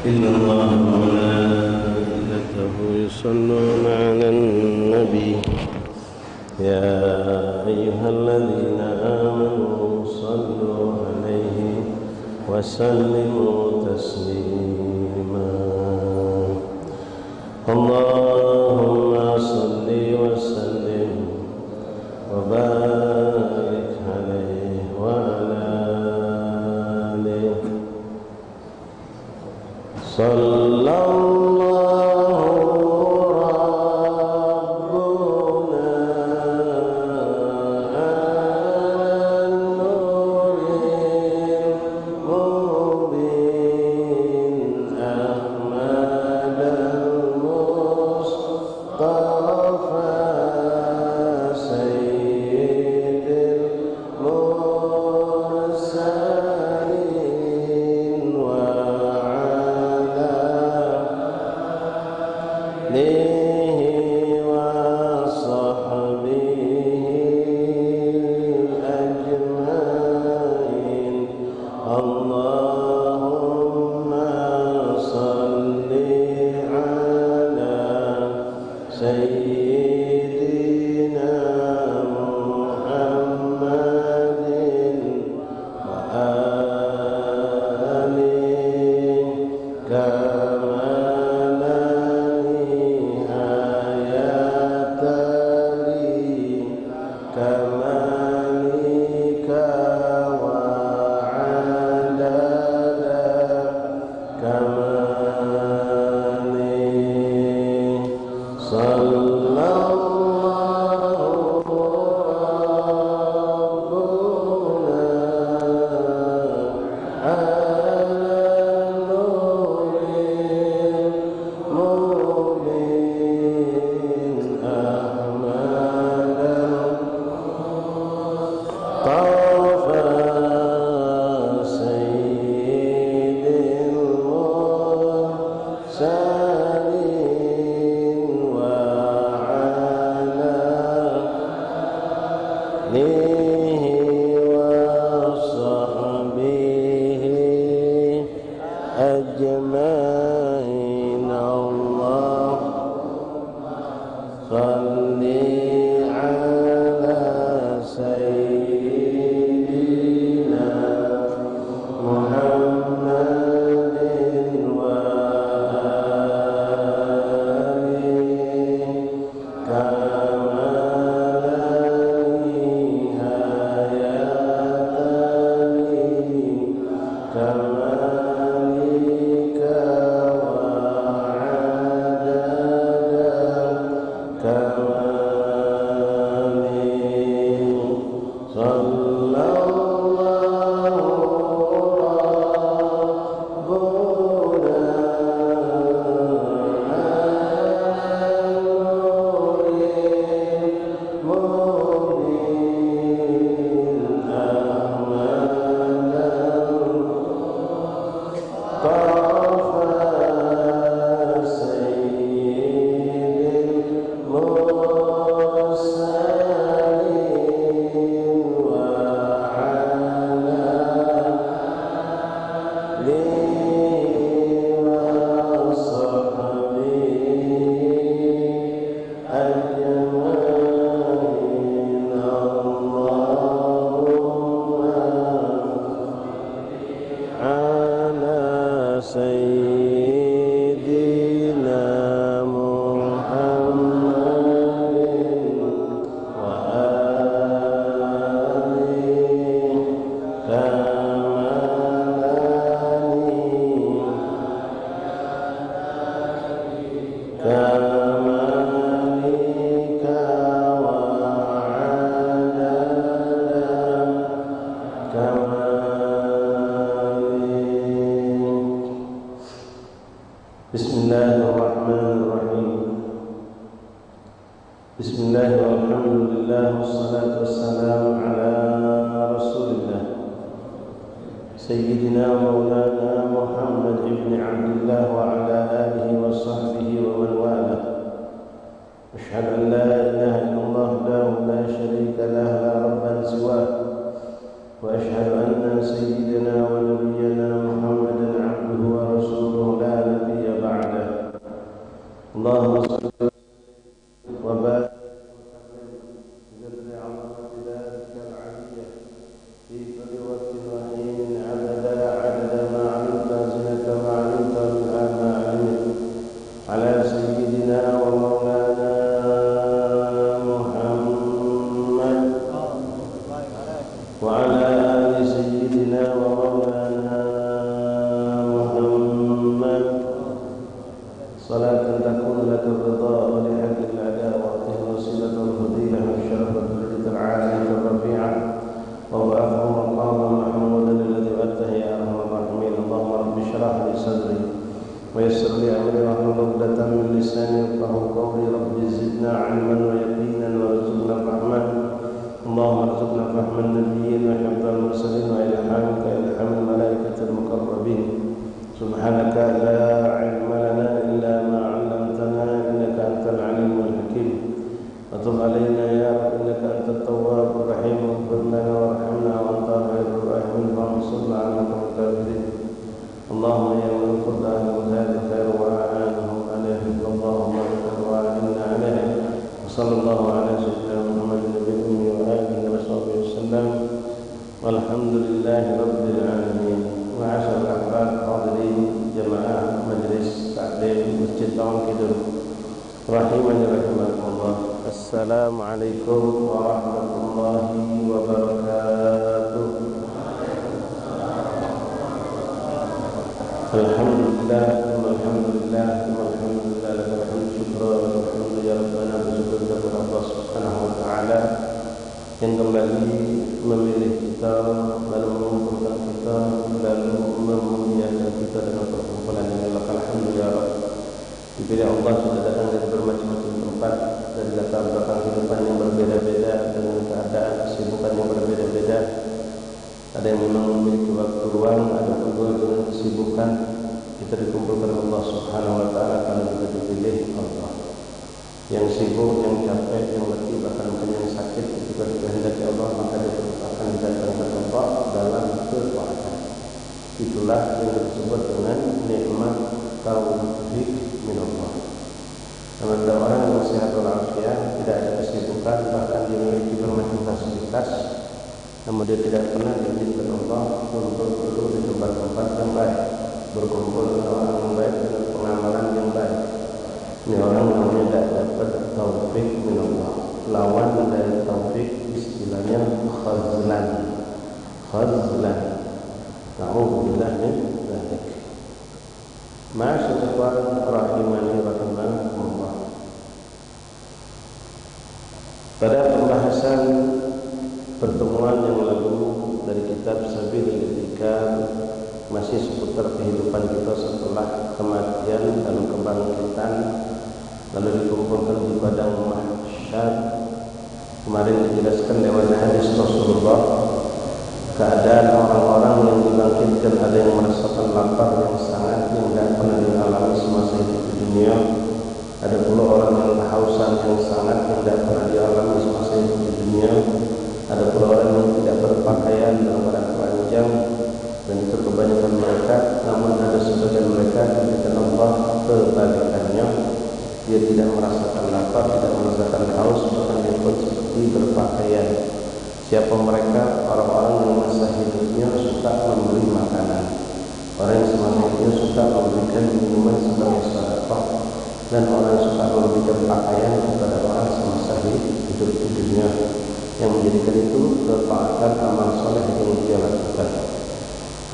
إن الله وملائكته يصلون على النبي يا أيها الذين آمنوا صلوا عليه وسلموا تسليما اللهم صل وسلم وبارك عليه وعلى آله صلى الله ربنا على النور المبين أحمد المصطفى سيد المرسلين وعلى آله وصحبه أجمعين اللهم صل على سيدنا محمد وآله كما كمالك وعدد كمالك صلى الله ربنا على النور المبين أحمد طافى سيد المرسلين وعلى آله وصحبه أجمعين الله صل على سيدنا محمد وآله كما نهايتني كمالك وعدد كمالك صلى الله ربنا على النور المبين أحمد طافى سيد المرسلين Bismillah walhamdulillah wassalatu wassalamu ala rasulillah Sayyidina wa maulana Muhammad ibn Abdullah wa ala alihi wa sahbihi wa man wala Ashhadu an la ilaha illallah wahdahu la sharika lah la rabban siwah Wa ashhadu anna sayyidina wa nabiyyana Muhammadan abduhu wa rasuluhu la nabiyya ba'dah Allahumma salli وبارك جل عظمة ذلك العلية في كل وقت وحين عدد ما علمت زنة ما علمت والآن ما علمت على سيدنا ومولانا محمد وعلى آل سيدنا ومولانا محمد صلاة تكون لك الرضا ولحق الأداء وصلة الفضيلة والشرف والدرجة العالية الرفيعة وهو أفضل مقام محمود الذي أتاه يا أرحم الراحمين اللهم رب اشرح لي صدري ويسر لي أمري واحلل عقدة من لساني يفقهوا قولي رب زدنا علما ويقينا وارزقنا فهما اللهم ارزقنا فهم النبيين وحفظ المرسلين وإلهامك إلهام الملائكة المقربين سبحانك لا علم لنا إلا ما علمتنا إنك أنت العليم الحكيم وتب علينا يا رب إنك أنت التواب الرحيم واغفر لنا وارحمنا وأنت خير الراحمين وانصرنا على القوم الكافرين اللهم يا من القرآن وهذا خير وأعانهم عليه اللهم اغفر وأعنا عليه وصلى الله على سيدنا محمد النبي الأمي وآله وصحبه وسلم والحمد لله رب العالمين وعشر الأحباب حاضرين جماعة مجلس تعليم مسجد Lawang Kidul rahimani rahimakumullah. Assalamualaikum warahmatullahi wabarakatuh. Alhamdulillah alhamdulillah alhamdulillah lakal hamdu syukran walhamdu ya rabbana bersyukur kepada Allah Subhanahu wa taala yang kembali memilih kita lalu mengumpulkan kita lalu memuliakan kita dengan perkumpulan yang lakal hamdu ya rabb. Dipilih Allah sudah datang dari bermacam-macam tempat dari latar belakang kehidupan yang berbeda-beda dengan keadaan kesibukan yang berbeda-beda. Ada yang memang memiliki waktu luang, ada pula dengan kesibukan. Kita dikumpulkan Allah Subhanahu wa taala karena kita dipilih Allah. Yang sibuk, yang capek, yang letih, bahkan yang sakit ketika dikehendaki Allah maka dia akan didatangkan Allah dalam kekuatan. Itulah yang disebut dengan nikmat taufik min Allah. Ada orang yang sehat walafiat, tidak ada kesibukan, bahkan dia memiliki bermacam fasilitas, namun dia tidak pernah diizinkan Allah untuk duduk di tempat-tempat yang baik, berkumpul dengan orang yang baik dengan pengamalan yang baik. Ini orang namanya tidak dapat taufik min Allah. Lawan dari taufik istilahnya khazlan. Khazlan. Na'udzubillah min dzalik. Ma'asyiral rahimani rahimakumullah. Pada pembahasan pertemuan yang lalu dari kitab Sabilul Itikaf masih seputar kehidupan kita setelah kematian dan kebangkitan lalu dikumpulkan di padang mahsyar. Kemarin dijelaskan lewat hadis Rasulullah keadaan orang-orang yang dibangkitkan, ada yang merasakan lapar yang sangat yang tidak pernah dialami semasa hidup di dunia, ada pula orang yang kehausan yang sangat yang tidak pernah dialami semasa hidup di dunia, ada pula orang yang tidak berpakaian dalam keadaan telanjang, dan itu kebanyakan mereka. Namun ada sebagian mereka ketika Allah kebalikannya, dia tidak merasakan lapar, tidak merasakan haus, bahkan dia pun seperti berpakaian. Siapa mereka? Orang-orang yang masa hidupnya suka memberi makanan, orang yang semasa hidupnya suka memberikan minuman sebagai sedekah, dan orang yang suka memberikan pakaian kepada orang semasa hidup di dunia, yang menjadikan itu ketaatan amal soleh yang dia lakukan.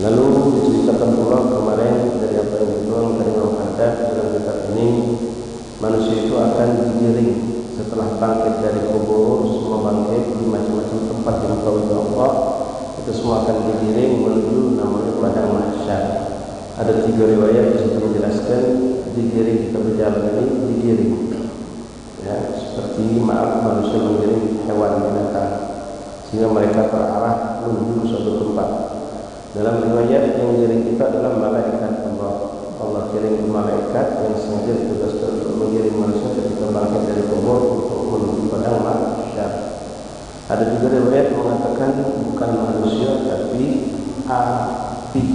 Lalu diceritakan pula kemarin dari apa yang dituang dari Imam Haddad dalam kitab ini, manusia itu akan digiring setelah bangkit dari kubur. Semua bangkit di macam-macam tempat yang tahu Allah, itu semua akan digiring menuju namanya padang mahsyar. Ada 3 riwayat di situ menjelaskan digiring, kita berjalan ini digiring. Ya, seperti manusia mengiring hewan binatang sehingga mereka terarah menuju suatu tempat. Dalam riwayat yang mengiring kita adalah malaikat Allah. Allah kirim malaikat yang sengaja ditugaskan untuk mengiring manusia ketika bangkit dari kubur untuk menuju padang mahsyar. Ada juga riwayat mengatakan bukan manusia tapi api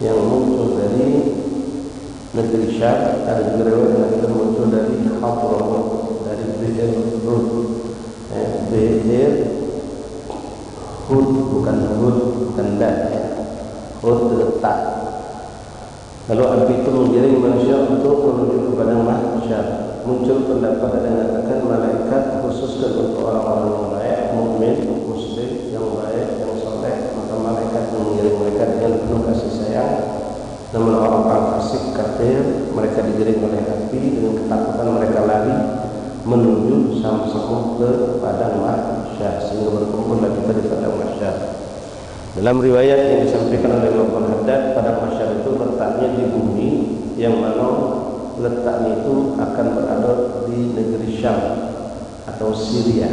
yang muncul dari negeri Syam. Ada juga riwayat yang mengatakan muncul dari Hadramut, dari Beirut. Hud bukan Hud, bukan dah. Hud letak. Lalu api itu mengiring manusia untuk menuju ke padang mahsyar. Muncul pendapat yang mengatakan malaikat khususkan untuk orang-orang yang baik, mukmin, muslim yang baik, yang soleh, maka malaikat mengiring mereka dengan penuh kasih sayang. Namun orang-orang fasik, kafir, mereka digiring oleh api dengan ketakutan mereka lari menuju sama-sama ke padang mahsyar sehingga berkumpullah kita di padang mahsyar. Dalam riwayat yang disampaikan oleh Imam Al-Haddad, padang mahsyar itu letaknya di bumi yang mana letaknya itu akan berada di negeri Syam atau Syria.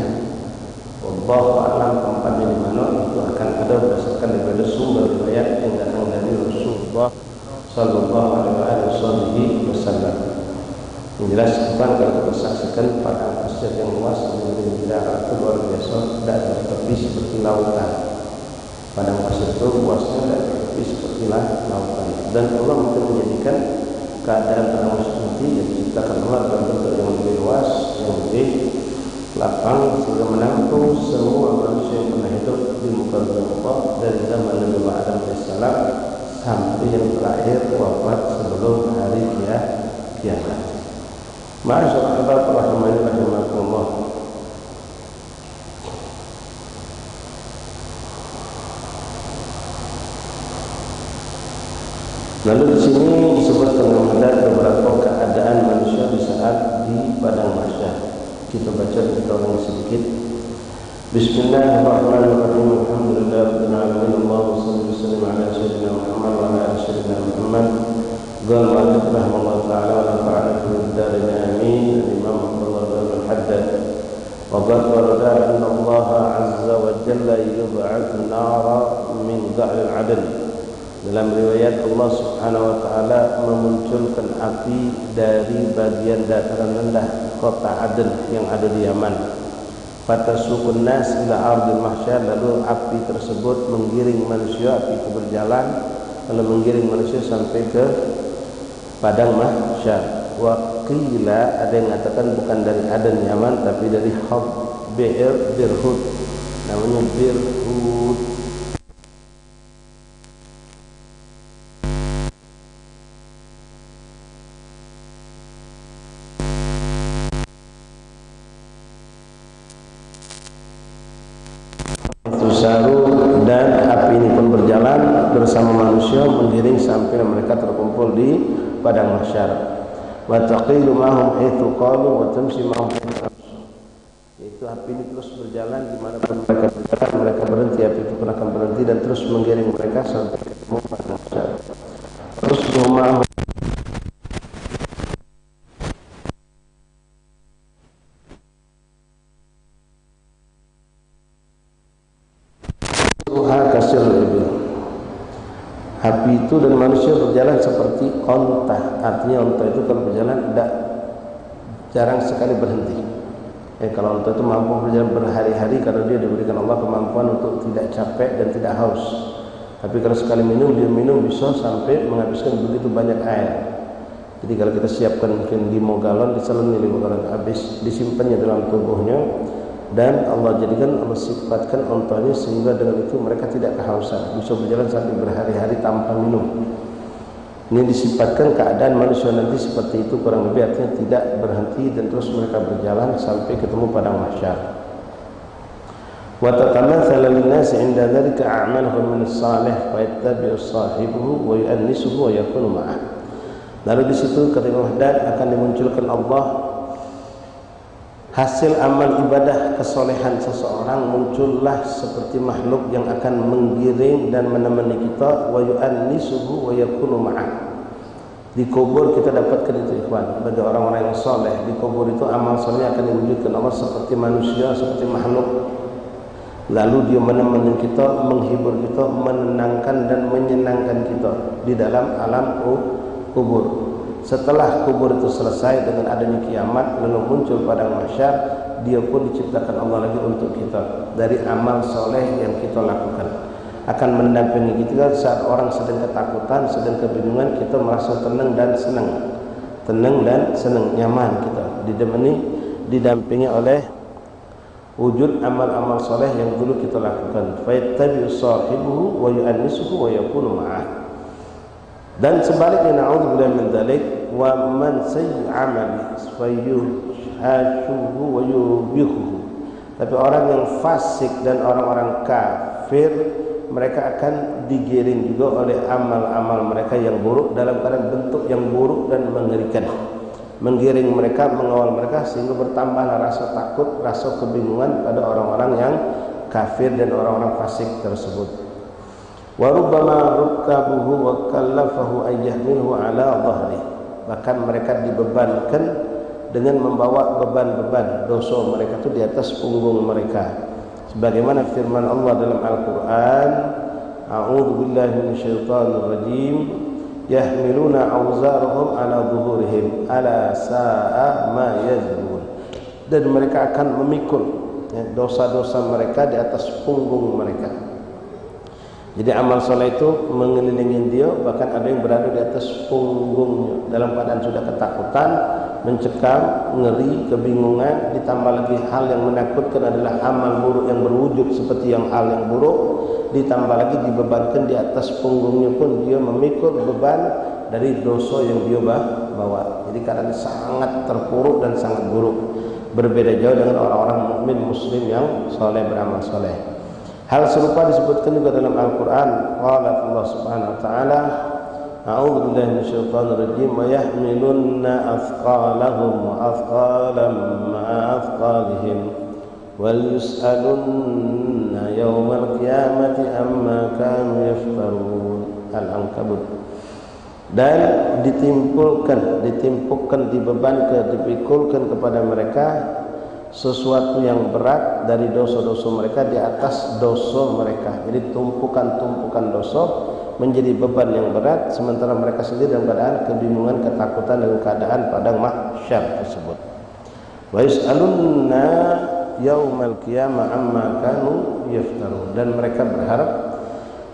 Wallahu a'lam tempatnya di mana itu akan ada berdasarkan daripada sumber riwayat yang datang dari Rasulullah sallallahu alaihi wasallam. Yang jelas kalau kita saksikan padang pasir yang luas dengan jarak itu luar biasa, tidak seperti seperti lautan. Padang pasir itu luasnya tidak seperti seperti lautan. Dan Allah mungkin menjadikan keadaan padang pasir nanti yang diciptakan Allah dalam bentuk yang lebih luas, yang lebih lapang sehingga menampung semua manusia yang pernah hidup di muka bumi Allah dari zaman Nabi Adam alaihissalam sampai yang terakhir wafat sebelum hari kiamat. Ma'asyiral rahimani rahimakumullah. Lalu di sini disebutkan ada beberapa keadaan manusia di saat di padang mahsyar. Kita baca dan kita ulangi sedikit. Bismillahirrahmanirrahim. Alhamdulillahirabbil alamin. Allahumma shalli wa sallim ala sayyidina Muhammad wa ala ali sayyidina Muhammad. Qala mu'allif rahimahullah ta'ala wa nafa'ana fid darin amin. Imam Abdullah bin Al-Haddad. Wa qad warada anna Allah 'azza wa jalla yub'atsu nara min dha'il 'adl. Dalam riwayat Allah Subhanahu wa taala memunculkan api dari bagian dataran rendah kota Aden yang ada di Yaman. Fatasukun nas ila ardil mahsyar, lalu api tersebut menggiring manusia, api itu berjalan lalu menggiring manusia sampai ke padang mahsyar. Wa qila, ada yang mengatakan bukan dari Aden Yaman tapi dari Birhud, namanya Birhud. Dan api ini pun berjalan bersama manusia menggiring sampai mereka terkumpul di padang mahsyar. Wa taqilu ma'hum haitsu qalu wa tamshi ma'hum haitsu. Yaitu api ini terus berjalan di mana pun mereka berjalan, mereka berhenti, api itu pun akan berhenti dan terus menggiring mereka sampai ketemu padang mahsyar. Terus ma'hum api itu dan manusia berjalan seperti onta. Artinya onta itu kalau berjalan tidak jarang sekali berhenti. Kalau onta itu mampu berjalan berhari-hari karena dia diberikan Allah kemampuan untuk tidak capek dan tidak haus. Tapi kalau sekali minum, dia minum bisa sampai menghabiskan begitu banyak air. Jadi kalau kita siapkan mungkin 5 galon, diselengi 5 galon habis, disimpannya dalam tubuhnya. Dan Allah jadikan, Allah sifatkan ontanya sehingga dengan itu mereka tidak kehausan, bisa berjalan sampai berhari-hari tanpa minum. Ini disifatkan keadaan manusia nanti seperti itu kurang lebih, artinya tidak berhenti dan terus mereka berjalan sampai ketemu padang mahsyar. Wa tatamathala lin-nasi 'inda dzalika a'maluhum min as-salih fa yattabi'u sahibuhu wa yu'annisuhu wa yakunu ma'ah. Lalu di situ ketika Muhdad akan dimunculkan Allah hasil amal ibadah kesolehan seseorang, muncullah seperti makhluk yang akan menggiring dan menemani kita, wa yu'annisuhu wa yakunu ma'ah, Di kubur kita dapatkan itu ikhwan. Bagi orang-orang yang soleh, di kubur itu amal solehnya akan diwujudkan Allah seperti manusia, seperti makhluk. Lalu dia menemani kita, menghibur kita, menenangkan dan menyenangkan kita di dalam alam kubur. Setelah kubur itu selesai dengan adanya kiamat, lalu muncul padang mahsyar, dia pun diciptakan Allah lagi untuk kita dari amal soleh yang kita lakukan. Akan mendampingi kita saat orang sedang ketakutan, sedang kebingungan, kita merasa tenang dan senang, nyaman kita didampingi oleh wujud amal-amal soleh yang dulu kita lakukan. Fayattabi'u sahibuhu wa yu'annisuhu wa yakunu ma'ah. Dan sebaliknya, na'udzubillahi min dzalik, wa man sayyi'u 'amali fayuhashuhu wa yubihuhu. Tapi orang yang fasik dan orang-orang kafir, mereka akan digiring juga oleh amal-amal mereka yang buruk dalam keadaan bentuk yang buruk dan mengerikan. Menggiring mereka, mengawal mereka sehingga bertambahlah rasa takut, rasa kebingungan pada orang-orang yang kafir dan orang-orang fasik tersebut. Wa rubbama rukkabuhu wa kallafahu ayyahmilhu ala dhahri. Bahkan mereka dibebankan dengan membawa beban-beban dosa mereka itu di atas punggung mereka. Sebagaimana firman Allah dalam Al-Quran, A'udzu billahi minasyaitonir rajim, yahmiluna awzarahum ala zuhurihim ala sa'a ma yazun. Dan mereka akan memikul dosa-dosa mereka di atas punggung mereka. Jadi amal soleh itu mengelilingi dia, bahkan ada yang berada di atas punggungnya dalam keadaan sudah ketakutan, mencekam, ngeri, kebingungan, ditambah lagi hal yang menakutkan adalah amal buruk yang berwujud seperti yang hal yang buruk, ditambah lagi dibebankan di atas punggungnya pun dia memikul beban dari dosa yang dia bawa. Jadi keadaan sangat terpuruk dan sangat buruk, berbeda jauh dengan orang-orang mukmin muslim yang soleh, beramal soleh. Hal serupa disebutkan juga dalam Al-Quran. Qala Allah subhanahu wa ta'ala, A'udzu billahi minasyaitonir rajim, wa yahmilunna athqalahum wa athqalan ma'a athqalihim wal yus'alunna yawmal qiyamati amma kanu yaftarun. Al-Ankabut. Dan ditimpukkan, dibebankan, dipikulkan kepada mereka sesuatu yang berat dari dosa-dosa mereka di atas dosa mereka. Jadi tumpukan-tumpukan dosa menjadi beban yang berat, sementara mereka sendiri dalam keadaan kebingungan, ketakutan dalam keadaan padang mahsyar tersebut. Wa yus'alunna yaumal qiyamah amma kanu yaftarun. Dan mereka berharap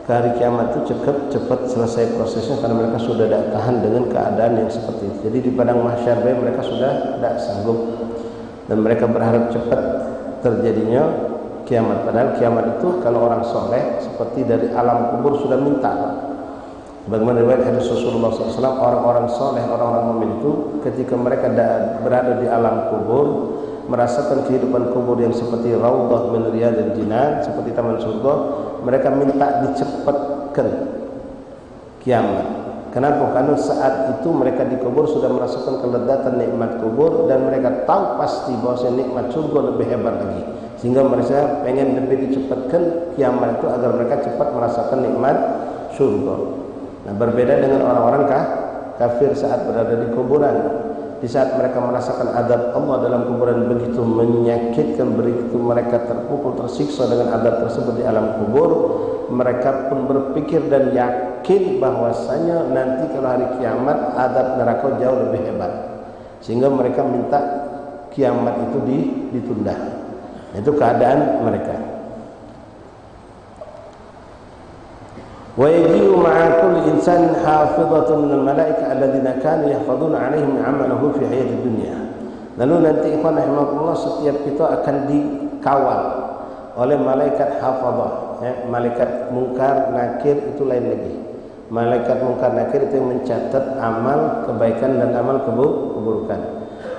ke hari kiamat itu cepat selesai prosesnya, karena mereka sudah tidak tahan dengan keadaan yang seperti itu. Jadi di padang mahsyar mereka sudah tidak sanggup, dan mereka berharap cepat terjadinya kiamat. Padahal kiamat itu kalau orang soleh seperti dari alam kubur sudah minta. Bagaimana riwayat hadis Rasulullah SAW, orang-orang soleh, orang-orang mukmin itu ketika mereka berada di alam kubur, merasakan kehidupan kubur yang seperti raudhah min riyadil jinan, seperti taman surga, mereka minta dicepatkan kiamat. Kenapa? Karena saat itu mereka di kubur sudah merasakan kelezatan nikmat kubur, dan mereka tahu pasti bahwa nikmat surga lebih hebat lagi, sehingga mereka pengen lebih dicepatkan kiamat itu agar mereka cepat merasakan nikmat surga. Nah, berbeda dengan orang-orang kafir saat berada di kuburan. Di saat mereka merasakan adab Allah dalam kuburan begitu menyakitkan, begitu mereka terpukul, tersiksa dengan adab tersebut di alam kubur, mereka pun berpikir dan yakin bahwasanya nanti kalau hari kiamat adab neraka jauh lebih hebat, sehingga mereka minta kiamat itu ditunda. Itu keadaan mereka. Wa yaji'u ma'a kulli insanin hafizatun minal malaika alladziina kanu yahfazuna 'alaihim 'amalahu fi hayatid dunya. Lalu nanti ikhwan rahimakumullah, setiap kita akan dikawal oleh malaikat hafazah, malaikat munkar nakir itu lain lagi. Malaikat munkar nakir itu yang mencatat amal kebaikan dan amal keburukan.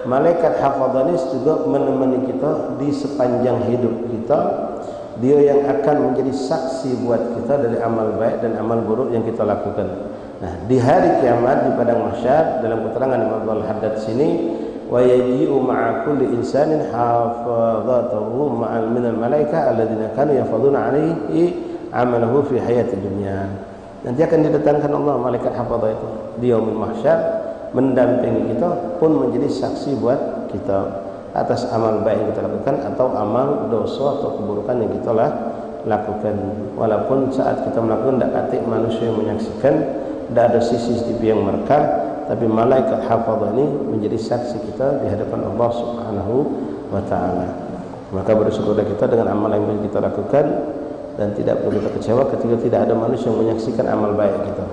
Malaikat hafazah ini juga menemani kita di sepanjang hidup kita. Dia yang akan menjadi saksi buat kita dari amal baik dan amal buruk yang kita lakukan. Nah, di hari kiamat di padang mahsyar, dalam keterangan Imam Al-Haddad sini, wa yaji'u ma'a kulli insanin hafazatuhu ma'al minal malaika alladziina kanu yahfazuna 'alaihi 'amalahu fi hayatid dunya. Nanti akan didatangkan Allah malaikat hafadzah itu di yaumil mahsyar mendampingi kita pun menjadi saksi buat kita atas amal baik yang kita lakukan atau amal dosa atau keburukan yang kita lakukan. Walaupun saat kita melakukan tidak katik manusia yang menyaksikan, tidak ada CCTV yang merekam, tapi malaikat hafadzah ini menjadi saksi kita di hadapan Allah Subhanahu wa taala. Maka bersyukurlah kita dengan amal yang kita lakukan dan tidak perlu kita kecewa ketika tidak ada manusia yang menyaksikan amal baik kita.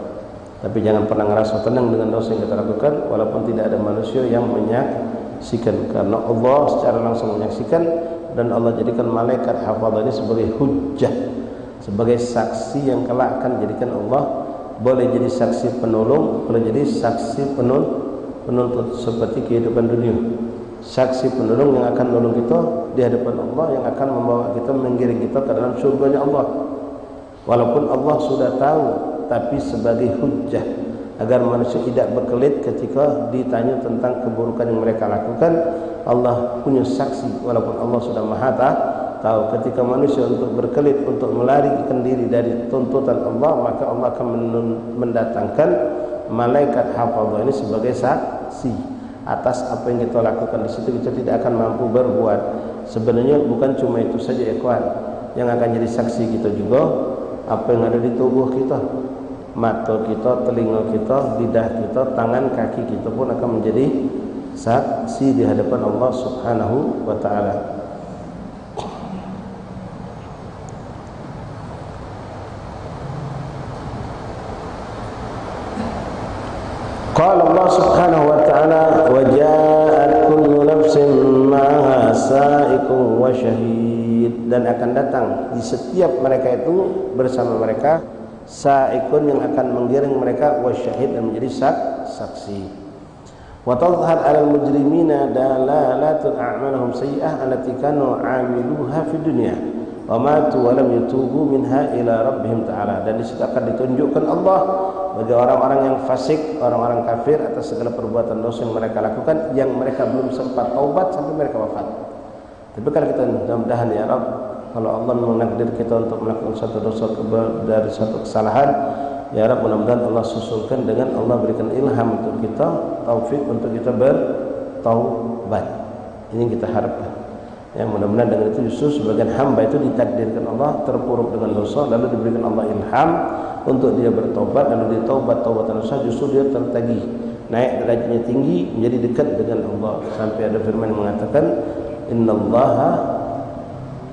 Tapi jangan pernah ngerasa tenang dengan dosa yang kita lakukan walaupun tidak ada manusia yang menyaksikan, karena Allah secara langsung menyaksikan dan Allah jadikan malaikat hafadzah ini sebagai hujjah, sebagai saksi yang kelak akan jadikan Allah boleh jadi saksi penolong, boleh jadi saksi penuntut seperti kehidupan dunia. Saksi penolong yang akan menolong kita di hadapan Allah, yang akan membawa kita, menggiring kita ke dalam surganya Allah. Walaupun Allah sudah tahu, tapi sebagai hujjah agar manusia tidak berkelit ketika ditanya tentang keburukan yang mereka lakukan. Allah punya saksi, walaupun Allah sudah maha tahu. Ketika manusia untuk berkelit, untuk melarikan diri dari tuntutan Allah, maka Allah akan mendatangkan malaikat hafadzah ini sebagai saksi atas apa yang kita lakukan. Di situ kita tidak akan mampu berbuat. Sebenarnya bukan cuma itu saja ya kawan, yang akan jadi saksi kita juga apa yang ada di tubuh kita, mata kita, telinga kita, lidah kita, tangan, kaki kita pun akan menjadi saksi di hadapan Allah Subhanahu wa taala. Qala Allah Subhanahu wa taala, wa ja'at kullu nafsin ma'aha sa'iqun wa syahid, dan akan datang di setiap mereka itu bersama mereka sa'iqun yang akan menggiring mereka, wa syahid dan menjadi saksi. Wa tadhhar 'alal mujrimina dalalatun a'malahum sayyi'ah allati kanu 'amiluha fid dunya wa matu wa lam yatubu minha ila rabbihim ta'ala. Dan di situ akan ditunjukkan Allah bagi orang-orang yang fasik, orang-orang kafir atas segala perbuatan dosa yang mereka lakukan, yang mereka belum sempat taubat sampai mereka wafat. Tapi kalau kita mudah-mudahan ya Rabb, kalau Allah menakdir kita untuk melakukan satu dosa dari satu kesalahan, ya Rabb, mudah-mudahan Allah susulkan dengan Allah berikan ilham untuk kita, taufik untuk kita bertaubat. Ini yang kita harapkan. Ya, mudah-mudahan dengan itu justru sebagian hamba itu ditakdirkan Allah terpuruk dengan dosa, lalu diberikan Allah ilham untuk dia bertobat, lalu dia taubat-taubatan dosa, justru dia tertagih, naik derajatnya tinggi, menjadi dekat dengan Allah. Sampai ada firman yang mengatakan, innallaha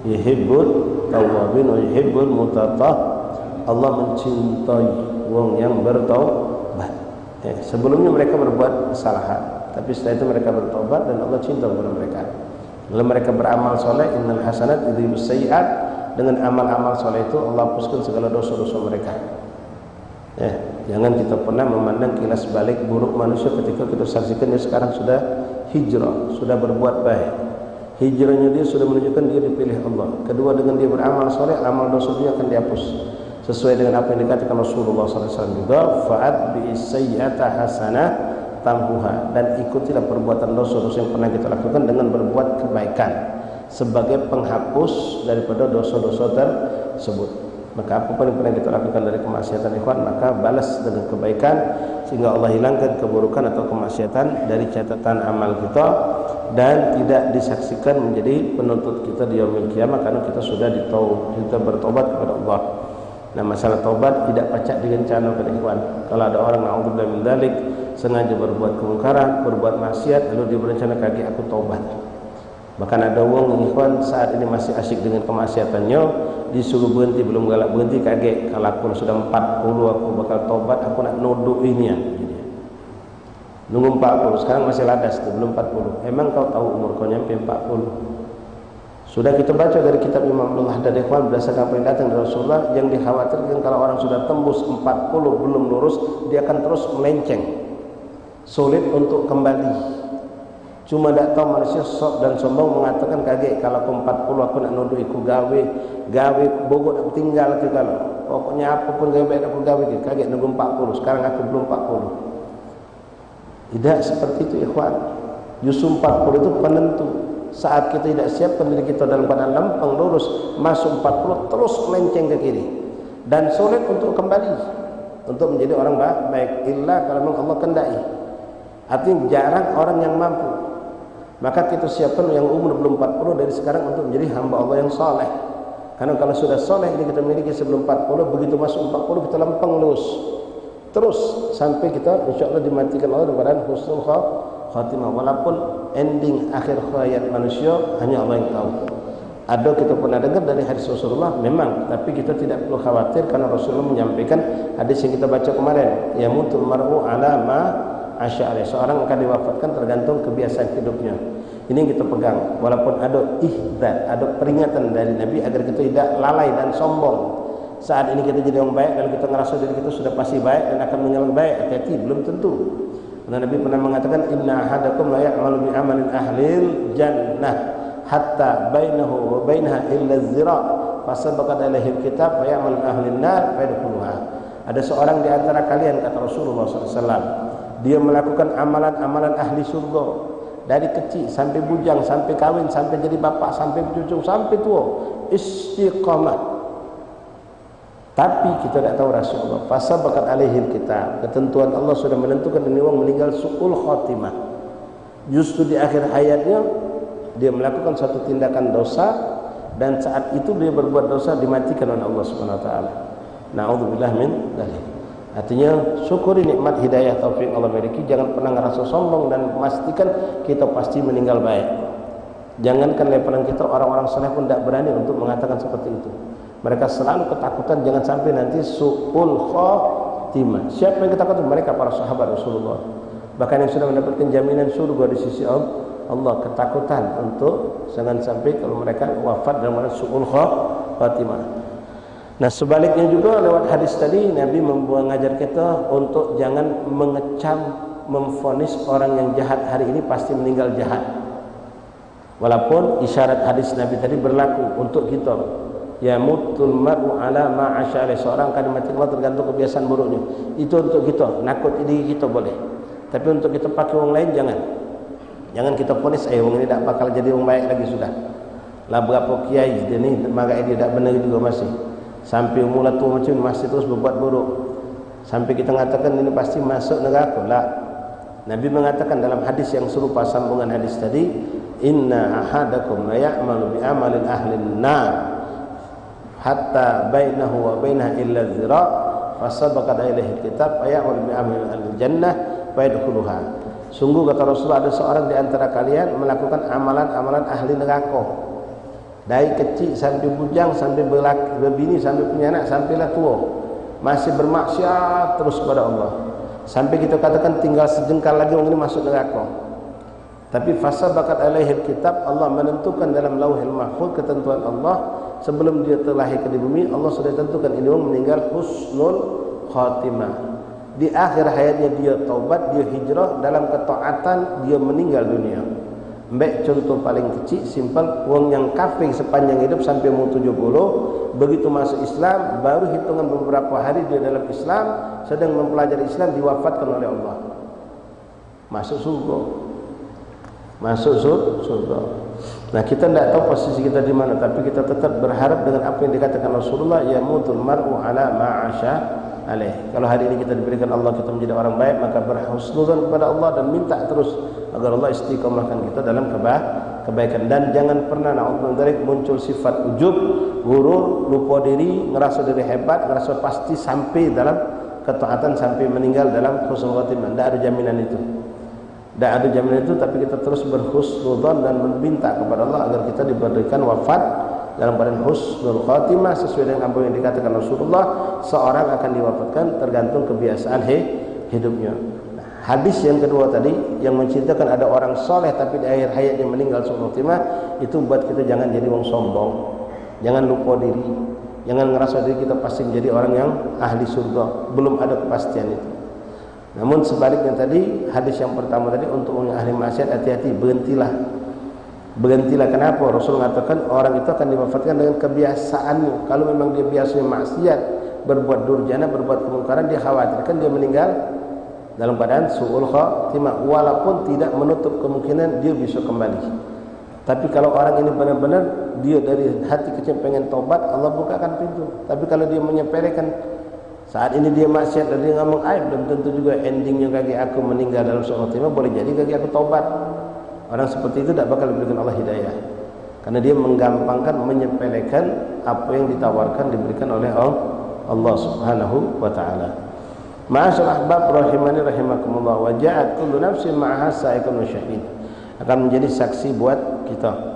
yuhibbut tawwabin wa yuhibbul mutatahhirin. Allah mencintai wong yang bertaubat. Sebelumnya mereka berbuat kesalahan, tapi setelah itu mereka bertobat dan Allah cinta kepada mereka. Lalu mereka beramal soleh, innal hasanat yudhibus sayyi'at, dengan amal-amal soleh itu Allah hapuskan segala dosa-dosa mereka. Jangan kita pernah memandang kilas balik buruk manusia ketika kita saksikan dia sekarang sudah hijrah, sudah berbuat baik. Hijrahnya dia sudah menunjukkan dia dipilih Allah. Kedua, dengan dia beramal soleh, amal dosa dia akan dihapus sesuai dengan apa yang dikatakan Rasulullah SAW juga, fa'at bi'is sayyi'ata hasanah tamhuha, dan ikutilah perbuatan dosa-dosa yang pernah kita lakukan dengan berbuat kebaikan sebagai penghapus daripada dosa-dosa tersebut. Maka apapun yang pernah kita lakukan dari kemaksiatan ikhwan, maka balas dengan kebaikan sehingga Allah hilangkan keburukan atau kemaksiatan dari catatan amal kita dan tidak disaksikan menjadi penuntut kita di yaumil qiyamah, karena kita sudah kita bertobat kepada Allah. Nah, masalah taubat tidak pacak direncanakan ikhwan. Kalau ada orang na'udzubillah min dzalik sengaja berbuat kemungkaran, berbuat maksiat, lalu dia berencana kaki aku taubat. Bahkan ada wong ikhwan saat ini masih asyik dengan kemaksiatannya, disuruh berhenti belum galak berhenti, kaget kalau aku sudah 40 aku bakal taubat, aku nak nodok ini ya. Nunggu 40, sekarang masih ladas tuh, belum 40. Emang kau tahu umur kau nyampe 40? Sudah kita baca dari kitab Imam Abdullah dan ikhwan, berdasarkan apa yang datang dari Rasulullah, yang dikhawatirkan kalau orang sudah tembus 40 belum lurus, dia akan terus melenceng, sulit untuk kembali. Cuma tak tahu manusia sok dan sombong mengatakan kaget kalau aku 40 aku nak nuduh iku gawe bogor aku tinggal ke kalau pokoknya apapun gawe aku gawe ke kaget nunggu 40, sekarang aku belum 40. Tidak seperti itu ikhwan. Justru 40 itu penentu. Saat kita tidak siapkan diri kita dalam keadaan lempeng lurus, masuk 40 terus melenceng ke kiri dan sulit untuk kembali. untuk menjadi orang baik, illa kalau memang Allah kendaki. Artinya jarang orang yang mampu. Maka kita siapkan yang umur belum 40 dari sekarang untuk menjadi hamba Allah yang saleh. Karena kalau sudah saleh ini kita miliki sebelum 40, begitu masuk 40 kita lempeng lurus terus sampai kita insyaallah dimatikan Allah dengan husnul khatimah. Walaupun ending akhir hayat manusia hanya Allah yang tahu. Ada kita pernah dengar dari hadis Rasulullah memang, tapi kita tidak perlu khawatir karena Rasulullah menyampaikan hadis yang kita baca kemarin, yamutul mar'u ala ma asy'ara. Seorang akan diwafatkan tergantung kebiasaan hidupnya. Ini yang kita pegang. Walaupun ada ihdar, ada peringatan dari Nabi agar kita tidak lalai dan sombong. Saat ini kita jadi orang baik dan kita ngerasa diri kita sudah pasti baik dan akan menjadi baik, hati-hati, belum tentu. Karena Nabi pernah mengatakan inna ahadakum la ya'malu bi amalin ahlil jannah hatta bainahu wa bainaha illa zira' fasabaqat alaihi alkitab wa ya'malu ahlin nar fa yadkhuluha. Ada seorang di antara kalian, kata Rasulullah SAW, dia melakukan amalan-amalan ahli surga dari kecil sampai bujang, sampai kawin, sampai jadi bapak, sampai cucu, sampai tua, istiqamah. Tapi kita tidak tahu rahasia Allah. Fasabaqat alaihi kitab. Ketentuan Allah sudah menentukan ini orang meninggal su'ul khatimah. Justru di akhir hayatnya dia melakukan satu tindakan dosa dan saat itu dia berbuat dosa dimatikan oleh Allah Subhanahu wa taala. Na'udzubillah min dzalik. Artinya syukuri nikmat hidayah taufik Allah miliki, jangan pernah ngerasa sombong dan memastikan kita pasti meninggal baik. Jangankan levelan kita, orang-orang saleh pun tidak berani untuk mengatakan seperti itu. Mereka selalu ketakutan jangan sampai nanti su'ul khatimah. Siapa yang ketakutan? Mereka para sahabat Rasulullah. Bahkan yang sudah mendapatkan jaminan surga di sisi Allah, ketakutan untuk jangan sampai kalau mereka wafat dalam keadaan su'ul khatimah. Nah sebaliknya juga lewat hadis tadi Nabi mengajar kita untuk jangan mengecam, memvonis orang yang jahat hari ini pasti meninggal jahat. Walaupun isyarat hadis Nabi tadi berlaku untuk kita. Ya mutul mar'u ala ma asy'ara, seorang akan mati Allah tergantung kebiasaan buruknya. Itu untuk kita, nakut diri kita boleh. Tapi untuk kita pakai orang lain jangan. Jangan kita ponis orang ini tak bakal jadi orang baik lagi sudah. Lah berapa kiai dia ni magai dia tak benar juga masih. Sampai umur tua macam masih terus berbuat buruk. Sampai kita mengatakan ini pasti masuk neraka. Lah. Nabi mengatakan dalam hadis yang serupa sambungan hadis tadi, inna ahadakum la ya'malu bi amalin ahlin nar hatta bainahu wa bainaha illa zira' fasabaqat ilaihi kitab ay'amal bi amal al-jannah fa yadkhuluha. Sungguh kata Rasulullah ada seorang di antara kalian melakukan amalan-amalan ahli neraka. Dari kecil sampai bujang, sampai berbini, sampai punya anak, sampailah tua. Masih bermaksiat terus kepada Allah. Sampai kita katakan tinggal sejengkal lagi orang ini masuk neraka. Tapi fasabaqat ilaihi kitab, Allah menentukan dalam Lauhil Mahfuz ketentuan Allah. Sebelum dia terlahir di bumi, Allah sudah tentukan ini orang meninggal husnul khatimah. Di akhir hayatnya dia taubat, dia hijrah, dalam ketaatan dia meninggal dunia. Baik contoh paling kecil, simpel, orang yang kafir sepanjang hidup sampai umur 70, begitu masuk Islam, baru hitungan beberapa hari dia dalam Islam, sedang mempelajari Islam, diwafatkan oleh Allah. Masuk surga. Masuk surga. Nah kita tidak tahu posisi kita di mana, tapi kita tetap berharap dengan apa yang dikatakan Rasulullah, yamutul mar'u ala ma'asya alaih. Kalau hari ini kita diberikan Allah, kita menjadi orang baik, maka berhusnuzan kepada Allah dan minta terus agar Allah istiqomahkan kita dalam kebaikan. Dan jangan pernah na'udzubillah muncul sifat ujub, gurur, lupa diri, ngerasa diri hebat, ngerasa pasti sampai dalam ketaatan sampai meninggal dalam husnul khatimah. Tidak ada jaminan itu. Tidak ada jaminan itu, tapi kita terus berhusnudzon dan meminta kepada Allah agar kita diberikan wafat dalam keadaan husnul khatimah sesuai dengan apa yang dikatakan Rasulullah. Seorang akan diwafatkan tergantung kebiasaan hidupnya. Nah, hadis yang kedua tadi yang menceritakan ada orang soleh tapi di akhir hayatnya meninggal husnul khatimah, itu buat kita jangan jadi orang sombong, jangan lupa diri, jangan ngerasa diri kita pasti menjadi orang yang ahli surga. Belum ada kepastian itu. Namun sebaliknya tadi, hadis yang pertama tadi untuk orang ahli maksiat, hati-hati, berhentilah. Berhentilah. Kenapa? Rasul mengatakan orang itu akan diwafatkan dengan kebiasaannya. Kalau memang dia biasanya maksiat, berbuat durjana, berbuat kemungkaran, dia khawatirkan dia meninggal dalam keadaan su'ul khatimah, walaupun tidak menutup kemungkinan dia bisa kembali. Tapi kalau orang ini benar-benar dia dari hati kecil pengen tobat, Allah bukakan pintu. Tapi kalau dia menyepelekan Saat ini dia maksiat dan dia ngomong aib, belum tentu juga endingnya kaki aku meninggal dalam suatu khotimah, boleh jadi kaki aku taubat. Orang seperti itu tidak bakal diberikan Allah hidayah, karena dia menggampangkan, menyepelekan apa yang ditawarkan diberikan oleh Allah Subhanahu wa taala. Ma'asyarul ahbab rahimani rahimakumullah, wa ja'at kullu nafsin ma'aha sa'iqun wa syahid. Akan menjadi saksi buat kita.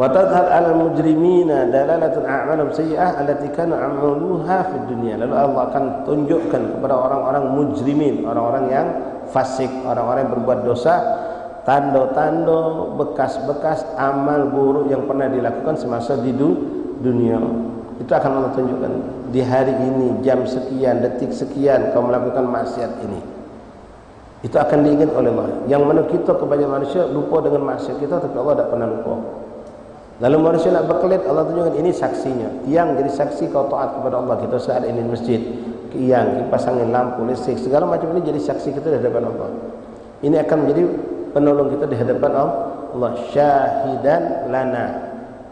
Wa tadhhar 'alal mujrimina dalalatun a'malum sayyi'ah allati kanu 'amaluha fid dunya. Lalu Allah akan tunjukkan kepada orang-orang mujrimin, orang-orang yang fasik, orang-orang yang berbuat dosa, tanda-tanda bekas-bekas amal buruk yang pernah dilakukan semasa di dunia. Itu akan Allah tunjukkan di hari ini, jam sekian, detik sekian kau melakukan maksiat ini. Itu akan diingat oleh Allah. Yang mana kita kebanyakan manusia lupa dengan maksiat kita, tapi Allah tidak pernah lupa. Lalu manusia nak berkelit, Allah tunjukkan ini saksinya. Tiang jadi saksi kau taat kepada Allah. Kita saat ini di masjid, tiang, kipas angin, lampu, listrik, segala macam ini jadi saksi kita di hadapan Allah. Ini akan menjadi penolong kita di hadapan Allah. Syahidan lana,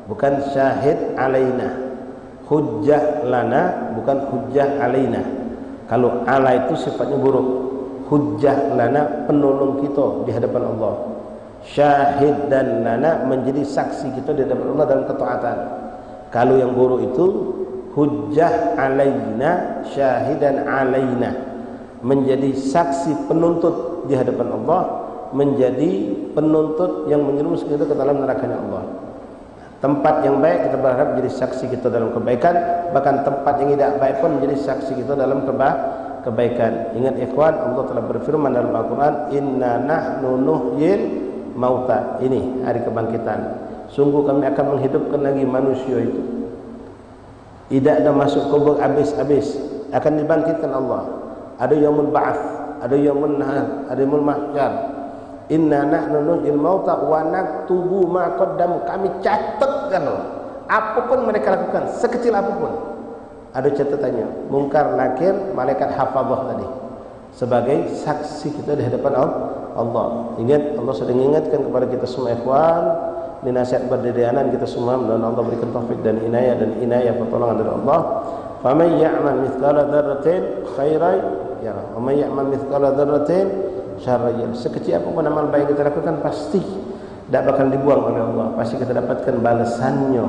bukan syahid alaina. Hujjah lana, bukan hujjah alaina. Kalau ala itu sifatnya buruk, hujjah lana, penolong kita di hadapan Allah. Syahid dan lana, menjadi saksi kita di hadapan Allah dalam ketaatan. Kalau yang buruk itu hujjah alaina, syahidan alaina, menjadi saksi penuntut di hadapan Allah, menjadi penuntut yang menyerumuskan kita ke dalam nerakanya Allah. Tempat yang baik kita berharap jadi saksi kita dalam kebaikan, bahkan tempat yang tidak baik pun menjadi saksi kita dalam kebaikan. Ingat ikhwan, Allah telah berfirman dalam Al-Quran, inna nahnu nuhyil mauta. Ini hari kebangkitan. Sungguh kami akan menghidupkan lagi manusia itu. Tidak ada masuk kubur habis-habis, akan dibangkitkan Allah. Ada yaumul ba'ats, ada yaumul nahar, ada yaumul mahsyar. Inna nahnu nuhyil mauta wa naktubu ma qaddamu. Kami catatkan apapun mereka lakukan, sekecil apapun. Ada catatannya, mungkar nakir, malaikat hafazah tadi, sebagai saksi kita di hadapan Allah. Ingat, Allah sedang mengingatkan kepada kita semua ikhwan, di nasihat berdirianan kita semua, mudah-mudahan Allah berikan taufik dan inayah pertolongan dari Allah. Faman ya'mal mithqala dzarratin khairan yarah, wa man ya'mal mithqala dzarratin syarran yarah. Sekecil apapun amal baik kita lakukan, pasti tidak bakal dibuang oleh Allah, pasti kita dapatkan balasannya,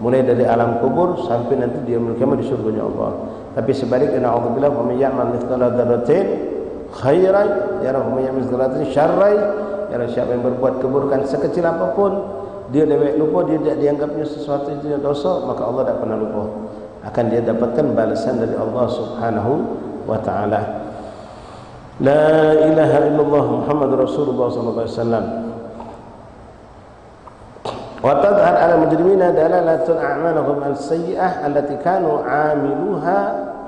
mulai dari alam kubur sampai nanti di yaumul kiamat di surganya Allah. Tapi sebaliknya, na'udzubillah, wa may ya'mal mithqala dzarratin khairan yarah wa may ya'mal mithqala dzarratin syarran yarah. Siapa yang berbuat keburukan sekecil apapun, dia dewek lupa, dia tidak dianggapnya sesuatu itu dosa, maka Allah tidak pernah lupa. Akan dia dapatkan balasan dari Allah Subhanahu wa ta'ala. La ilaha illallah Muhammadur Rasulullah sallallahu alaihi wasallam. Wa tadhhar 'ala mujrimina dalalatun a'malahum as-sayyi'ah allati kanu 'amiluha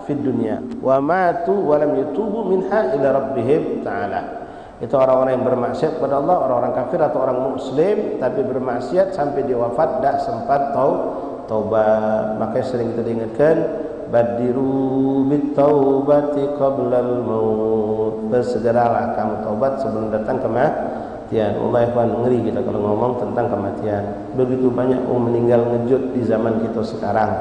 fid dunya wa matu wa lam yatubu minha ila rabbihim ta'ala. Itu orang-orang yang bermaksiat kepada Allah, orang-orang kafir atau orang muslim tapi bermaksiat sampai dia wafat tidak sempat taubat. Makanya sering kita diingatkan, badiru bitaubati qablal maut. Bersegeralah kamu taubat sebelum datang kematian. Allah ikhwan, ngeri kita kalau ngomong tentang kematian. Begitu banyak orang meninggal ngejut di zaman kita sekarang.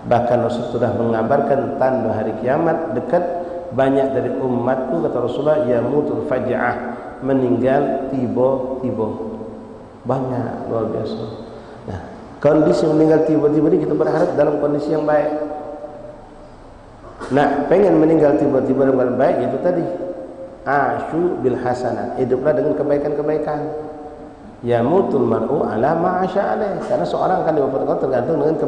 Bahkan Rasul sudah mengabarkan tanda hari kiamat dekat. Banyak dari umatku, kata Rasulullah, yamutul faj'ah, meninggal tiba-tiba. Banyak, luar biasa. Nah, kondisi meninggal tiba-tiba ini kita berharap dalam kondisi yang baik. Nah, pengen meninggal tiba-tiba dalam baik, itu tadi asyu bil hasanah, hiduplah dengan kebaikan-kebaikan. Yamutul mar'u ala ma asya alaih, karena seorang akan diwafatkan tergantung dengan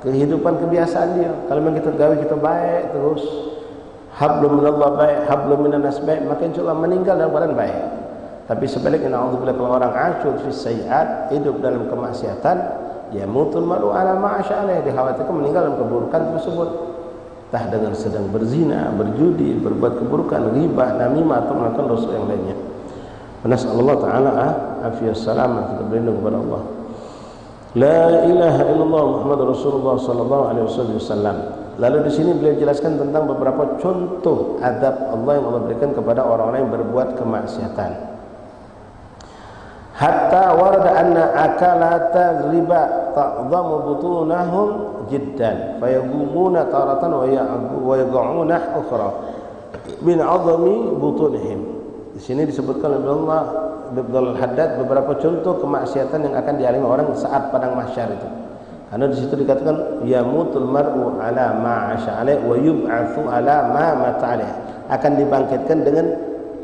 kehidupan kebiasaan dia. Kalau memang kita gawe kita baik terus, hablum minallah baik, hablum minanas baik, maka insyaallah meninggal dalam keadaan baik. Tapi sebaliknya, naudzubillah, kalau orang asyur fi sayyi'at, hidup dalam kemaksiatan, yamutul mar'u ala ma asya alaih, dikhawatirkan meninggal dalam keburukan tersebut. Entah dengan sedang berzina, berjudi, berbuat keburukan, ghibah, namimah, atau melakukan dosa yang lainnya. Nasallallahu ta'ala afiyas salamah, kita berlindung kepada Allah. La ilaha illallah Muhammadur Rasulullah sallallahu alaihi wasallam. Lalu di sini beliau jelaskan tentang beberapa contoh adab Allah yang Allah berikan kepada orang-orang yang berbuat kemaksiatan. hatta warada anna akalata riba ta'dhamu butunahum jiddan fayagumuna taratan wa yaq'una ukhra min 'azami butunihim. Di sini disebutkan oleh Allah Abdul Haddad beberapa contoh kemaksiatan yang akan dialami orang saat padang mahsyar itu. Karena di situ dikatakan yamutul mar'u ala ma 'asha alaih wa yub'atsu ala ma mata alaih. Akan dibangkitkan dengan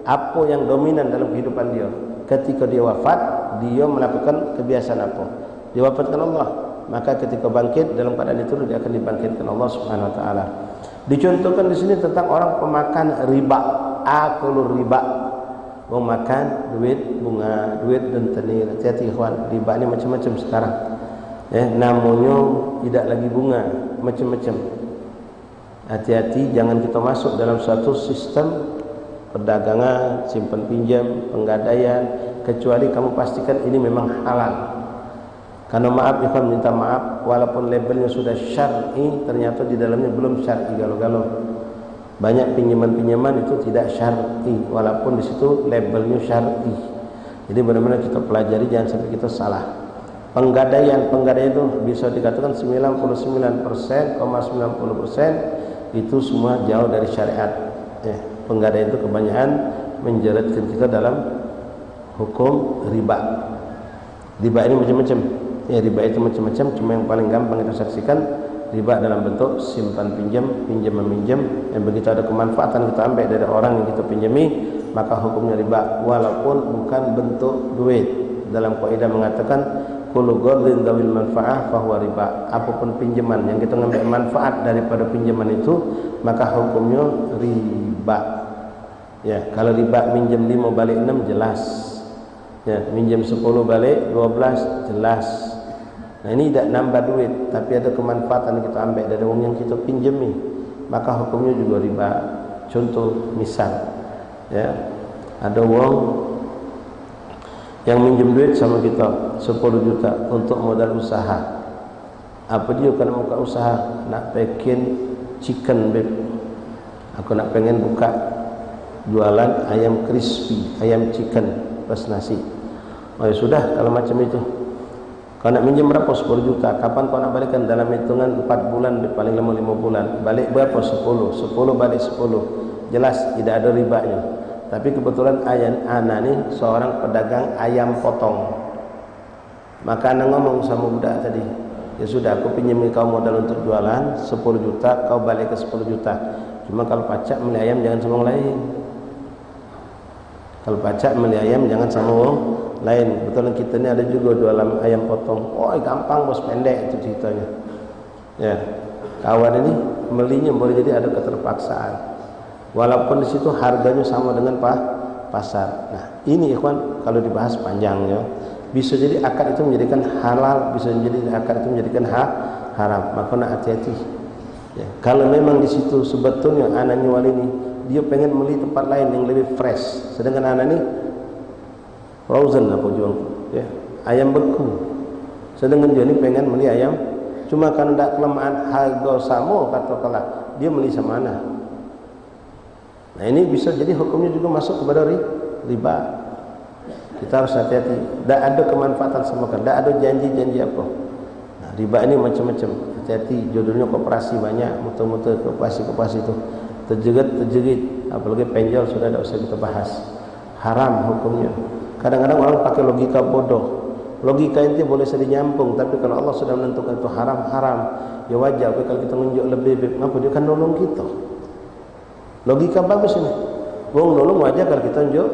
apa yang dominan dalam kehidupan dia. Ketika dia wafat, dia melakukan kebiasaan apa? Diwafatkan Allah, maka ketika bangkit dalam keadaan itu dia akan dibangkitkan Allah Subhanahu wa taala. Dicontohkan di sini tentang orang pemakan riba, akulur riba. Memakan duit bunga, duit rentenir. Hati-hati ikhwan, riba ini macam-macam sekarang. Namanya tidak lagi bunga, macam-macam. Hati-hati jangan kita masuk dalam suatu sistem perdagangan, simpan pinjam, penggadaian, kecuali kamu pastikan ini memang halal. Karena maaf, ikhwan minta maaf, walaupun labelnya sudah syar'i, ternyata di dalamnya belum syar'i, galau-galau. Banyak pinjaman-pinjaman itu tidak syar'i, walaupun di situ labelnya syar'i. Jadi benar-benar kita pelajari, jangan sampai kita salah. Penggadaian itu bisa dikatakan 99,90% itu semua jauh dari syariat. Penggadaian itu kebanyakan menjeratkan kita dalam hukum riba. Riba ini macam-macam. Riba itu macam-macam, cuma yang paling gampang kita saksikan riba dalam bentuk simpan pinjam, pinjam meminjam. Yang begitu ada kemanfaatan kita ambil dari orang yang kita pinjami, maka hukumnya riba walaupun bukan bentuk duit. Dalam kaidah mengatakan kullu ghadin dzawil manfaah fahuwa riba. Apapun pinjaman yang kita ngambil manfaat daripada pinjaman itu, maka hukumnya riba. Kalau riba minjam 5 balik 6 jelas. Minjam 10 balik 12 jelas. Nah, ini tidak nambah duit, tapi ada kemanfaatan yang kita ambil dari uang yang kita pinjami, maka hukumnya juga riba. Contoh misal, ada uang yang minjem duit sama kita 10 juta untuk modal usaha. Apa dia kalau buka usaha? Nak bikin chicken beb. Aku nak pengen buka jualan ayam crispy, ayam chicken plus nasi. Oh ya sudah, kalau macam itu. Kau nak minjem berapa? 10 juta. Kapan kau nak balikan? Dalam hitungan 4 bulan, paling lama 5 bulan. Balik berapa? 10. 10 balik 10. Jelas tidak ada ribanya. Tapi kebetulan Ana ni seorang pedagang ayam potong. Maka Ana ngomong sama budak tadi, ya sudah, aku pinjam kau modal untuk jualan 10 juta, kau balik ke 10 juta. Cuma kalau pacak beli ayam jangan sama orang lain. Kalau pacak beli ayam jangan sama orang lain. Betulan kita ni ada juga jualan ayam potong. Oh gampang bos, pendek itu ceritanya. Kawan ini belinya boleh jadi ada keterpaksaan. Walaupun di situ harganya sama dengan pasar. Nah, ini ikhwan kalau dibahas panjang ya. Bisa jadi akad itu menjadikan halal, bisa jadi akad itu menjadikan haram. Maka nak hati-hati. Kalau memang di situ sebetulnya anak nyual ini dia pengen beli tempat lain yang lebih fresh, sedangkan anak ini frozen apa jual, ayam beku. Sedangkan dia ini pengen beli ayam, cuma karena tidak kelemahan harga sama katakanlah, dia beli sama mana. Nah ini bisa jadi hukumnya juga masuk kepada riba. Kita harus hati-hati. Tidak ada kemanfaatan sama sekali, tidak ada janji-janji apa. Nah, riba ini macam-macam. Hati-hati, jodohnya koperasi banyak, muter-muter koperasi itu terjerit, apalagi penjol sudah tidak usah kita bahas. Haram hukumnya. Kadang-kadang orang pakai logika bodoh. Logika itu boleh saja nyampung, tapi kalau Allah sudah menentukan itu haram, ya wajar. Tapi kalau kita menunjuk lebih, apa dia akan nolong kita? Logika bagus ini. Wong nolong wajar kalau kita tunjuk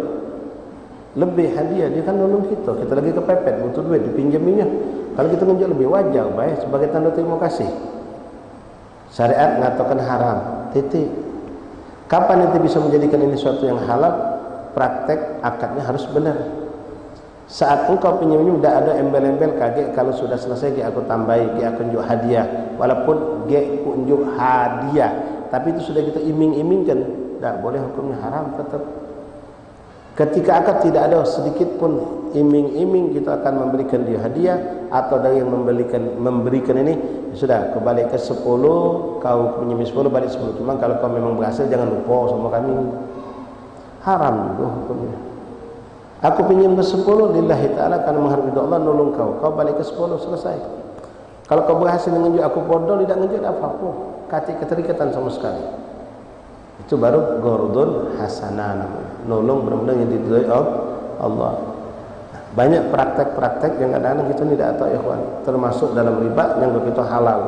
lebih hadiah, dia kan nolong kita. Kita lagi kepepet, butuh duit, dipinjaminya. Kalau kita tunjuk lebih wajar, baik sebagai tanda terima kasih. Syariat mengatakan haram, titik. Kapan itu bisa menjadikan ini suatu yang halal? Praktek akadnya harus benar. Saat engkau pinjamnya tidak ada embel-embel kaget kalau sudah selesai aku tambahi, aku tunjuk hadiah. Walaupun unjuk hadiah, tapi itu sudah kita iming-imingkan, tidak boleh, hukumnya haram tetap. Ketika akad tidak ada sedikit pun iming-iming kita akan memberikan dia hadiah, atau dari yang memberikan ini ya sudah, kembali ke 10, kau pinjam 10 balik 10. Cuma kalau kau memang berhasil jangan lupa sama kami. Haram juga hukumnya. Aku pinjam ke 10 lillahi ta'ala karena menghargai Allah, nolong kau. Kau balik ke 10, selesai. Kalau kau berhasil menunjuk aku bodoh, tidak menunjuk apa-apa. Kati keterikatan sama sekali. Itu baru gordon hasanah namanya. Nolong benar-benar yang diridhoi Allah. Banyak praktek-praktek yang kadang-kadang kita tidak tahu ikhwan. Termasuk dalam riba yang begitu halal.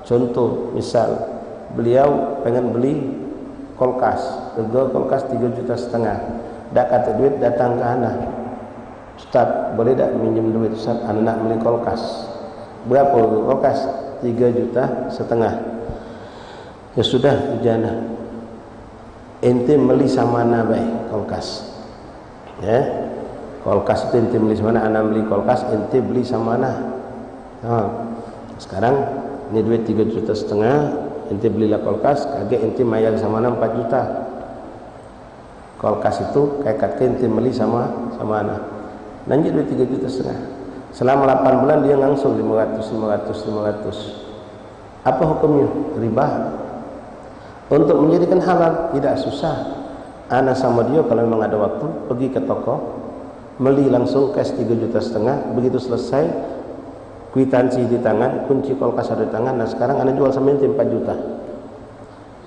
Contoh, misal beliau pengen beli kulkas. Harga kulkas 3,5 juta. Dak kata duit datang ke anak, Ustaz boleh tak minjem duit Ustaz, anak nak beli kulkas. Berapa kulkas? 3,5 juta. Ya sudah jana, ente beli sama anak baik kulkas. Ya, kulkas itu ente beli sama anak, anak beli kulkas, ente beli sama anak. Sekarang ini duit 3,5 juta, ente belilah kulkas, kaget ente mayar sama anak 4 juta. Kulkas itu kayak kata ente beli sama anak. Lanjut duit 3,5 juta. Selama 8 bulan dia ngangsung 500. Apa hukumnya? Riba. Untuk menjadikan halal tidak susah. Ana sama dia kalau memang ada waktu pergi ke toko, beli langsung cash 3,5 juta. Begitu selesai, kwitansi di tangan, kunci kulkas ada di tangan. Nah sekarang ana jual sama ente 4 juta.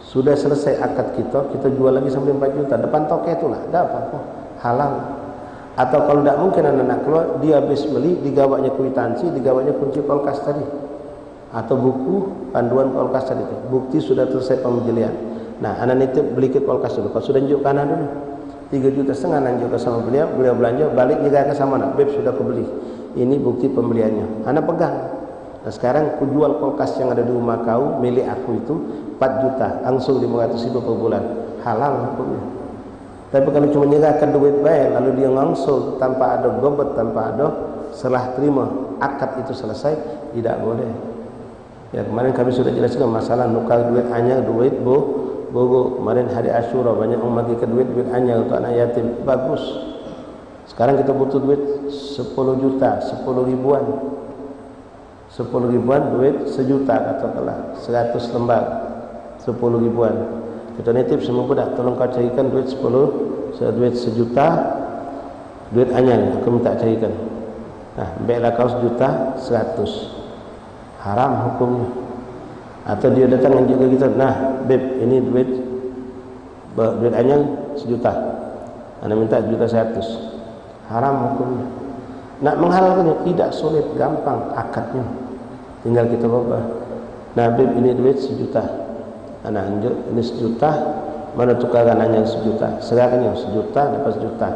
Sudah selesai akad kita jual lagi sampai 4 juta. Depan toko itulah, ada apa-apa, halal. Atau kalau tidak mungkin anak keluar, dia habis beli, digawaknya kwitansi, digawaknya kunci kulkas tadi, atau buku panduan kulkas tadi. Bukti sudah selesai pembelian. Nah, anak nitip beli ke kulkas dulu. Kalau sudah nunjuk kanan dulu, 3,5 juta nunjuk ke sama beliau belanja, balik juga ke sama anak. Beb sudah kebeli. Ini bukti pembeliannya. Anak pegang. Nah sekarang ku jual kulkas yang ada di rumah kau, milik aku itu 4 juta, langsung 500.000 per bulan. Halal hukumnya. Tapi kalau cuma nyerahkan duit baik, lalu dia langsung tanpa ada gobet, tanpa ada serah terima, akad itu selesai, tidak boleh. Ya kemarin kami sudah jelaskan masalah nukar duit anyar, duit bogo. Kemarin hari Asyura banyak orang bagi ke duit anyar untuk anak yatim, bagus. Sekarang kita butuh duit 10 juta, 10 ribuan. 10 ribuan duit 1 juta katakanlah, 100 lembar 10 ribuan. Kita nitip semua budak, tolong kau carikan duit 1 juta, duit anyar aku minta carikan. Nah, baiklah kau 1 juta 100. Haram hukumnya. Atau dia datang juga kita, nah beb ini duit anyar 1 juta, anda minta 1 juta 100. Haram hukumnya. Nak menghalalkannya tidak sulit, gampang akadnya. Tinggal kita ubah. Nah, beb ini duit 1 juta. Anak anjuk ini 1 juta, mana tukaran hanya 1 juta. Serahkannya 1 juta dapat 1 juta.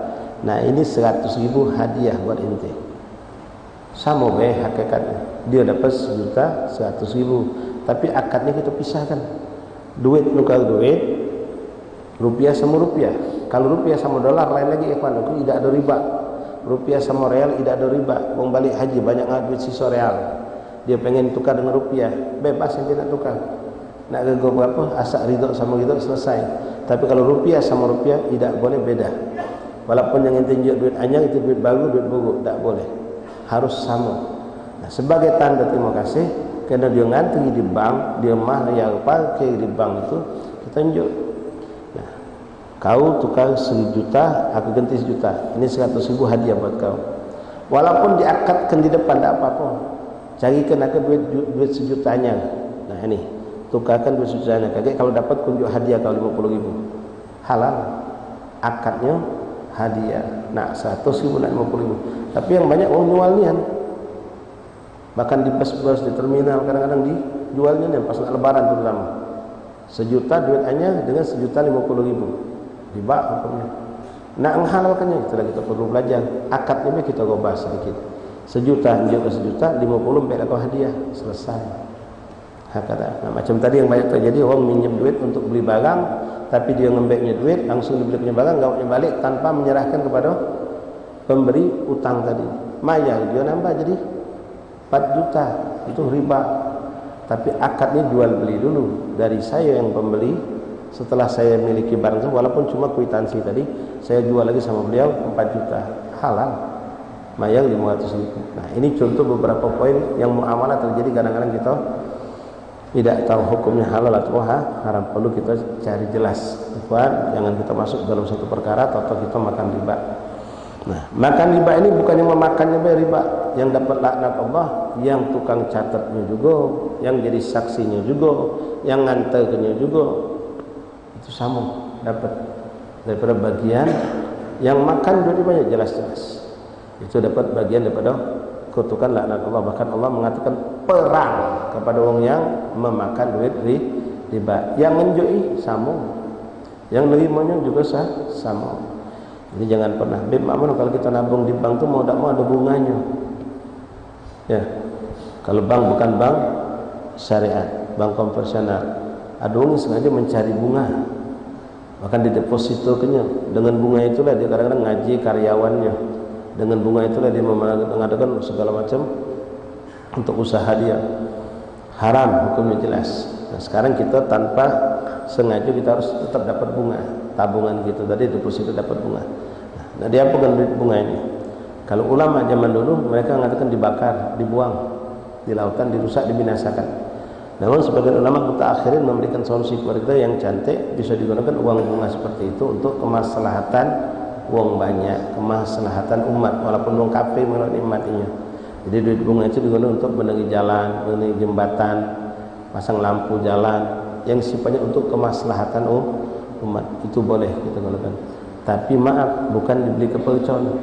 Nah, ini 100.000 hadiah buat ente. Sama baik hakikatnya. Dia dapat 1 juta 100.000, tapi akadnya kita pisahkan. Duit nukar duit, rupiah sama rupiah. Kalau rupiah sama dolar lain lagi ikhwan, tidak ada riba. Rupiah sama real tidak ada riba. Wong balik haji banyak duit sisa real, dia pengen tukar dengan rupiah, bebas yang dia nak tukar. Nak rego berapa, asak ridho sama ridho, selesai. Tapi kalau rupiah sama rupiah tidak boleh beda. Walaupun yang ente tunjuk duit anyar itu duit baru, duit buruk, tak boleh. Harus sama. Nah, sebagai tanda terima kasih kerana dia ngantri di bank, dia mah yang parkir di bank itu, kita tunjuk. Nah, kau tukar 1 juta, aku ganti 1 juta. Ini 100.000 hadiah buat kau. Walaupun diakadkan di depan tak apa-apa. Carikan aku duit 1 jutanya. Nah ini, tukarkan duit 1 jutanya. Kaget kalau dapat kunjuk hadiah kau 50.000. Halal. Akadnya hadiah. Nah 100.000 nak 50.000. Tapi yang banyak orang jual nian. Bahkan di bus-bus, di terminal kadang-kadang dijualnya nih pas lebaran terutama. 1 juta duit hanya dengan 1.050.000. Riba hukumnya. Nak menghalalkannya itulah kita perlu belajar. Akadnya kita ubah sedikit. 1 juta juga 1 juta, 50 baiklah kau hadiah, selesai. Hakada. Nah, macam tadi yang banyak terjadi, orang minjem duit untuk beli barang, tapi dia ngembeknya duit langsung dibeli punya barang, gawaknya balik tanpa menyerahkan kepada pemberi utang tadi. Maya dia nambah jadi 4 juta, itu riba. Tapi akadnya jual beli dulu dari saya yang pembeli. Setelah saya miliki barang itu, walaupun cuma kwitansi tadi, saya jual lagi sama beliau 4 juta, halal. Mayang 500.000. Nah, ini contoh beberapa poin yang muamalah terjadi kadang-kadang kita tidak tahu hukumnya halal atau haram. Perlu kita cari jelas. Jangan kita masuk dalam satu perkara atau kita makan riba. Nah, makan riba ini bukannya memakannya riba, yang dapat laknat Allah, yang tukang catatnya juga, yang jadi saksinya juga, yang nganternya juga, itu sama dapat daripada bagian yang makan duit banyak, jelas-jelas itu dapat bagian daripada kutukan laknat Allah. Bahkan Allah mengatakan perang kepada orang yang memakan duit riba, yang menjoi sama, yang nerimanya juga sama. Jadi jangan pernah kalau kita nabung di bank tu mau tak mau ada bunganya. Ya. Kalau bank bukan bank syariat, bank konvensional, ada orang sengaja mencari bunga. Bahkan di deposito dengan bunga itulah dia kadang-kadang ngaji karyawannya. Dengan bunga itulah dia mengadakan segala macam untuk usaha dia. Haram, hukumnya jelas. Nah, sekarang kita tanpa sengaja kita harus tetap dapat bunga. Tabungan gitu tadi deposito dapat bunga. Nah, dia apa kan duit bunga ini? Kalau ulama zaman dulu mereka mengatakan dibakar, dibuang di lautan, dirusak, dibinasakan. Namun sebagian ulama mutaakhirin memberikan solusi kepada kita yang cantik, bisa digunakan uang bunga seperti itu untuk kemaslahatan uang banyak, kemaslahatan umat, walaupun uang kafir menikmatinya. Jadi duit bunga itu digunakan untuk benahi jalan, benahi jembatan, pasang lampu jalan, yang sifatnya untuk kemaslahatan umat, itu boleh kita gunakan. Tapi maaf, bukan dibeli ke pecon.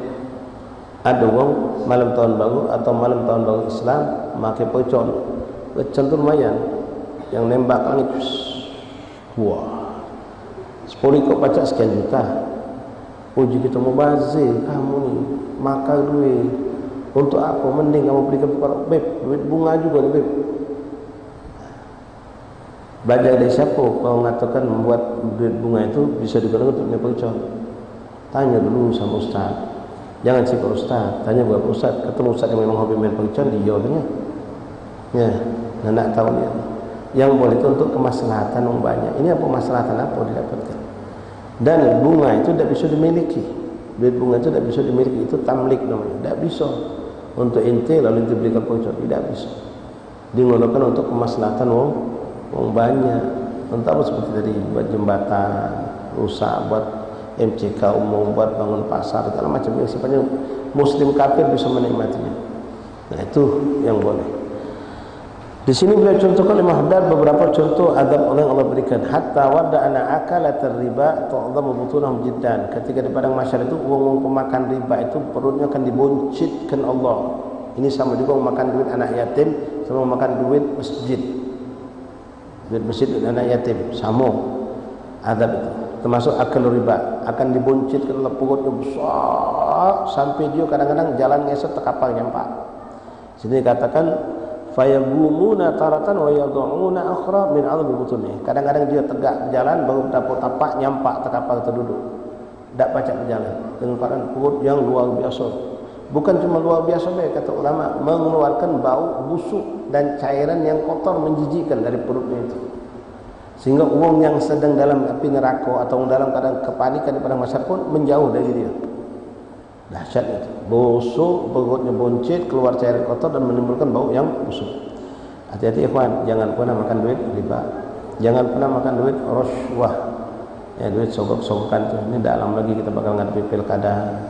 Ada orang malam tahun baru atau malam tahun baru Islam pakai pecon. Pecon itu lumayan, yang nembak langit, wah, 10 ikut pacak sekian juta. Uji kita mubazir, kamu ni makan duit untuk apa? Mending kamu belikan kepada beb, duit bunga juga beb. Belajar dari siapa kau mengatakan membuat duit bunga itu bisa digunakan untuk pecon? Tanya dulu sama ustaz. Jangan sih Pak Ustaz, tanya buat Ustaz. Ketemu Ustaz yang memang hobi main pecon, dia tanya. Ya, nak tahu dia. Yang boleh itu untuk kemaslahatan orang banyak. Ini apa kemaslahatan apa didapatkan? Dan bunga itu tidak bisa dimiliki. Duit bunga itu tidak bisa dimiliki. Itu tamlik namanya. Tidak bisa untuk inti lalu inti belikan pecon. Tidak bisa. Digunakan untuk kemaslahatan orang banyak. Untuk apa seperti tadi buat jembatan, rusak, buat MCK umum, buat bangun pasar, segala macam yang sifatnya muslim kafir bisa menikmatinya. Nah, itu yang boleh. Di sini beliau contohkan Imam Haddad beberapa contoh adab oleh Allah berikan. Hatta wadda ana akalat riba tu'dhamu butunahum jiddan. Ketika di padang mahsyar itu orang pemakan riba itu perutnya akan diboncitkan Allah. Ini sama juga memakan duit anak yatim sama memakan duit masjid. Duit masjid dan anak yatim sama adab itu. Termasuk akal riba akan diboncitkan oleh perutnya besar sampai dia kadang-kadang jalan ngeset terkapal nyampak. Sini katakan fayabumuna taratan wa yad'una akhra min 'azmi butuni. Kadang-kadang dia tegak berjalan baru dapat tapak nyampak terkapal terduduk. Tak pacak berjalan dengan keadaan perut yang luar biasa. Bukan cuma luar biasa kata ulama, mengeluarkan bau busuk dan cairan yang kotor menjijikkan dari perutnya itu. Sehingga orang yang sedang dalam api neraka atau dalam keadaan kepanikan di padang mahsyar pun menjauh dari dia. Dahsyat itu. Busuk, perutnya boncit, keluar cairan kotor dan menimbulkan bau yang busuk. Hati-hati ikhwan, jangan pernah makan duit riba. Jangan pernah makan duit rashwah. Ya, duit sogok-sogokan itu. Ini dalam lagi kita bakal ngadepi pilkada.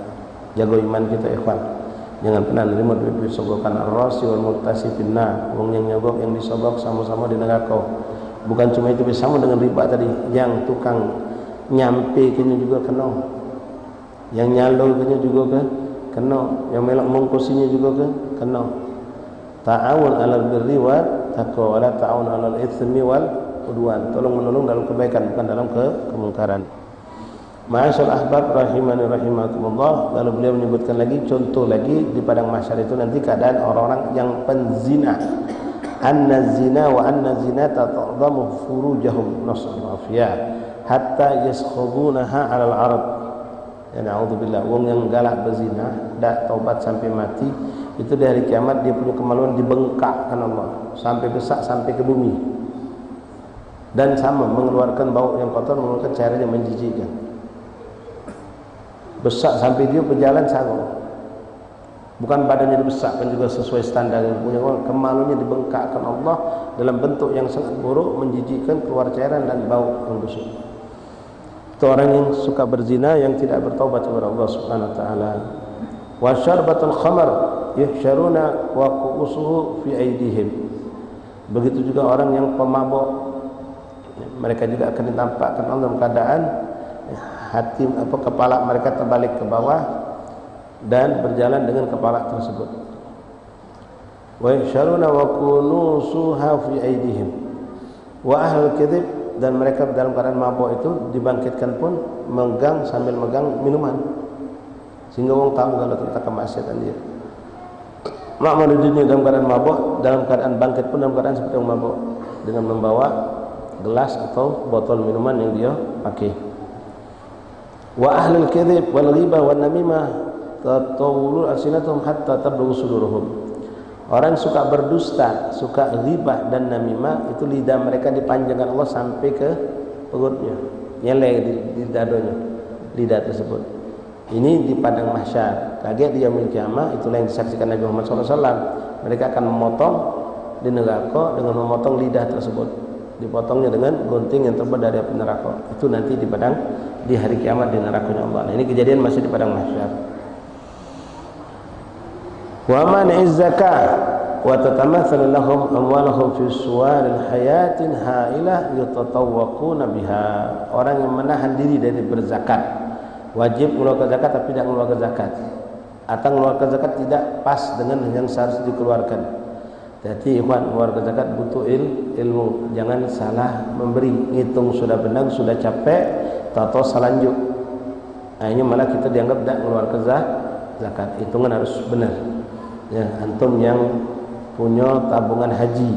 Jago iman kita ikhwan. Jangan pernah menerima duit-duit sogokan ar-rasi wal murtasi finnar. Wong yang nyogok yang disogok sama-sama di neraka. Bukan cuma itu, sama dengan riba tadi, yang tukang nyampe kena juga kena, yang nyalur kena juga kena, yang melak mongkosinya juga kena. Ta'awun 'alal birri wa taqwa wa la ta'awun 'alal itsmi wal udwan. Tolong menolong dalam kebaikan bukan dalam kemungkaran. Ma'asyal ahbab rahimani rahimakumullah. Lalu beliau menyebutkan lagi contoh lagi di padang mahsyar itu nanti keadaan orang-orang yang penzina. Anna zina wa anna zinata ta'dhamu furujahum nasallahu afiyah hatta yaskhudunaha 'alal arad. Ya na'udzubillah, wong yang galak berzina dak taubat sampai mati itu di hari kiamat dia punya kemaluan dibengkakkan Allah sampai besar sampai ke bumi. Dan sama mengeluarkan bau yang kotor, mengeluarkan cairan yang menjijikkan. Besar sampai dia berjalan sama. Bukan badannya dibesarkan juga sesuai standar yang punya orang, kemaluannya dibengkakkan Allah dalam bentuk yang sangat buruk, menjijikkan, keluar cairan dan bau yang busuk. Itu orang yang suka berzina, yang tidak bertaubat kepada Allah Subhanahu wa taala. Wa syarbatul khamar yuhsyaruna wa qu'usuhu fi aydihim. Begitu juga orang yang pemabuk, mereka juga akan ditampakkan Allah dalam keadaan hati kepala mereka terbalik ke bawah dan berjalan dengan kepala tersebut. Wa yuhsyaruna wa qunusuha fi aydihim. Wa ahlul kadzib, dan mereka dalam keadaan mabuk itu dibangkitkan pun megang sambil megang minuman, sehingga orang tahu kalau tentang kemaksiatan dia. Ma'amul dunia dalam keadaan mabuk, dalam keadaan bangkit pun dalam keadaan seperti orang mabuk, dengan membawa gelas atau botol minuman yang dia pakai. Wa ahlul kadzib wal ghibah wan namimah tatawulu alsinatuhum hatta tablughu suduruhum. Orang suka berdusta, suka ghibah dan namimah, itu lidah mereka dipanjangkan Allah sampai ke perutnya, nyeleng di dadonya lidah tersebut. Ini di padang mahsyar. Kaget di yaumil kiamah, itulah yang disaksikan Nabi Muhammad SAW. Mereka akan memotong di neraka dengan memotong lidah tersebut. Dipotongnya dengan gunting yang terbuat dari api neraka. Itu nanti di padang, di hari kiamat di nerakanya Allah. Nah, ini kejadian masih di padang mahsyar. Wa mani'iz zakah wa tatamathalu lahum amwaluhum fi suwaril hayatin ha'ilah yutatawwaquna biha. Orang yang menahan diri dari berzakat, wajib mengeluarkan zakat tapi tidak mengeluarkan zakat, atau mengeluarkan zakat tidak pas dengan yang seharusnya dikeluarkan. Jadi ikhwan, mengeluarkan zakat butuh ilmu, jangan salah memberi, ngitung sudah benar, sudah capek, tahu salanjuk. Akhirnya malah kita dianggap tidak mengeluarkan zakat. Hitungan harus benar. Ya, antum yang punya tabungan haji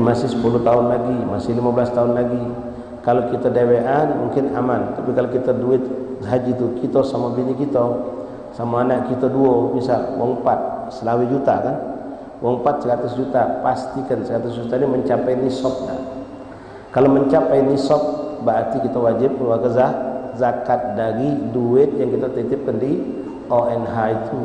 masih 10 tahun lagi, masih 15 tahun lagi. Kalau kita dewean mungkin aman, tapi kalau kita duit haji itu kita sama bini kita, sama anak kita dua, misal wong 4 selawi juta kan, wong 4 100 juta, pastikan 100 juta ini mencapai nisab dah. Kalau mencapai nisab berarti kita wajib mengeluarkan zakat dari duit yang kita titipkan di ONH itu.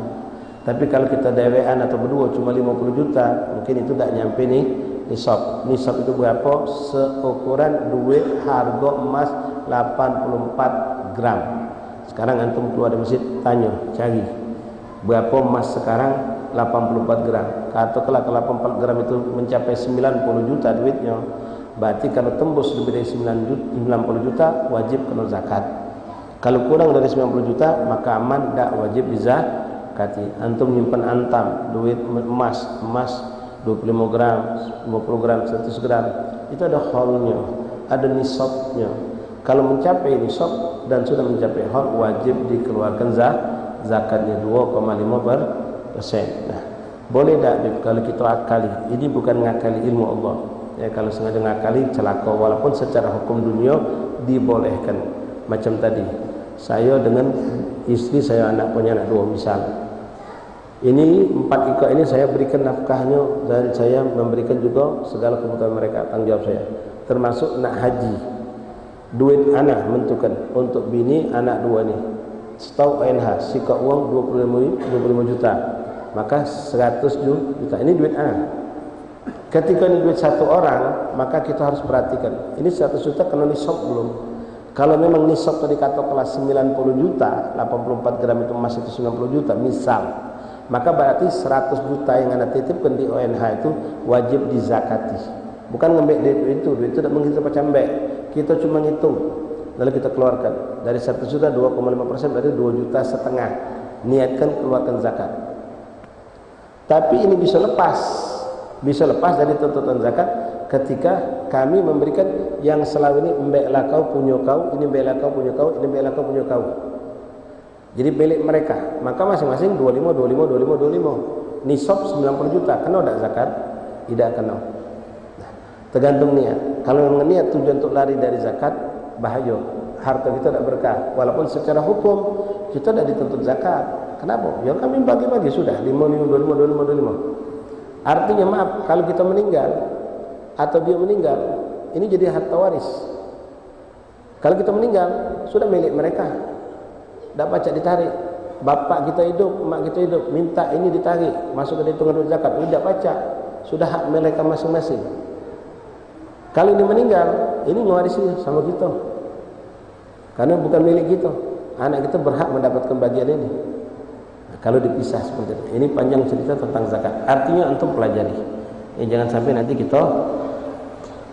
Tapi kalau kita dewean atau berdua cuma 50 juta, mungkin itu tak nyampe nih nisab. Nisab itu berapa? Seukuran duit harga emas 84 gram. Sekarang antum keluar dari masjid, tanya, cari berapa emas sekarang 84 gram. Katakanlah kalau 84 gram itu mencapai 90 juta duitnya, berarti kalau tembus lebih dari 90 juta wajib kena zakat. Kalau kurang dari 90 juta maka aman, tak wajib dizakati. Antum nyimpan antam duit emas 25 gram, 50 gram, 100 gram, itu ada haulnya, ada nisabnya. Kalau mencapai nisab dan sudah mencapai haul, wajib dikeluarkan zakatnya 2,5%. Nah, boleh tak kalau kita akali? Ini bukan ngakali ilmu Allah. Ya, kalau sengaja ngakali celaka, walaupun secara hukum dunia dibolehkan. Macam tadi, saya dengan istri saya, anak punya anak 2 misal. Ini 4 ekor ini saya berikan nafkahnya dan saya memberikan juga segala kebutuhan mereka, tanggung jawab saya. Termasuk nak haji. Duit anak menentukan untuk bini anak 2 ni. Setahu ONH, sikat uang 25 juta. Maka 100 juta. Ini duit anak. Ketika ini duit satu orang, maka kita harus perhatikan. Ini 100 juta kena nisab belum? Kalau memang nisab tadi kata kelas 90 juta, 84 gram itu emas itu 90 juta, misal. Maka berarti 100 juta yang anda titipkan di ONH itu wajib dizakati. Bukan ngambil duit itu tidak menghitung macam baik. Kita cuma ngitung, lalu kita keluarkan. Dari 100 juta 2,5% berarti 2,5 juta. Niatkan keluarkan zakat. Tapi ini bisa lepas dari tuntutan zakat ketika kami memberikan yang selama ini mbeklah kau punya kau, ini mbeklah kau punya kau, ini mbeklah kau punya kau. Jadi milik mereka, maka masing-masing 25. Nisab 90 juta, kena tak zakat? Tidak kena. Nah, tergantung niat. Kalau memang niat tujuan untuk lari dari zakat, bahaya. Harta kita tidak berkah. Walaupun secara hukum kita tidak dituntut zakat. Kenapa? Ya kami bagi-bagi sudah 25. Artinya maaf, kalau kita meninggal atau dia meninggal, ini jadi harta waris. Kalau kita meninggal, sudah milik mereka. Tak pacak ditarik. Bapak kita hidup, mak kita hidup, minta ini ditarik, masuk ke hitungan duit zakat, tidak pacak. Sudah hak mereka masing-masing. Kalau ini meninggal, ini mewarisi sama kita. karena bukan milik kita. Anak kita berhak mendapatkan bagian ini. Nah, kalau dipisah seperti itu, ini panjang cerita tentang zakat. Artinya antum pelajari. Jangan sampai nanti kita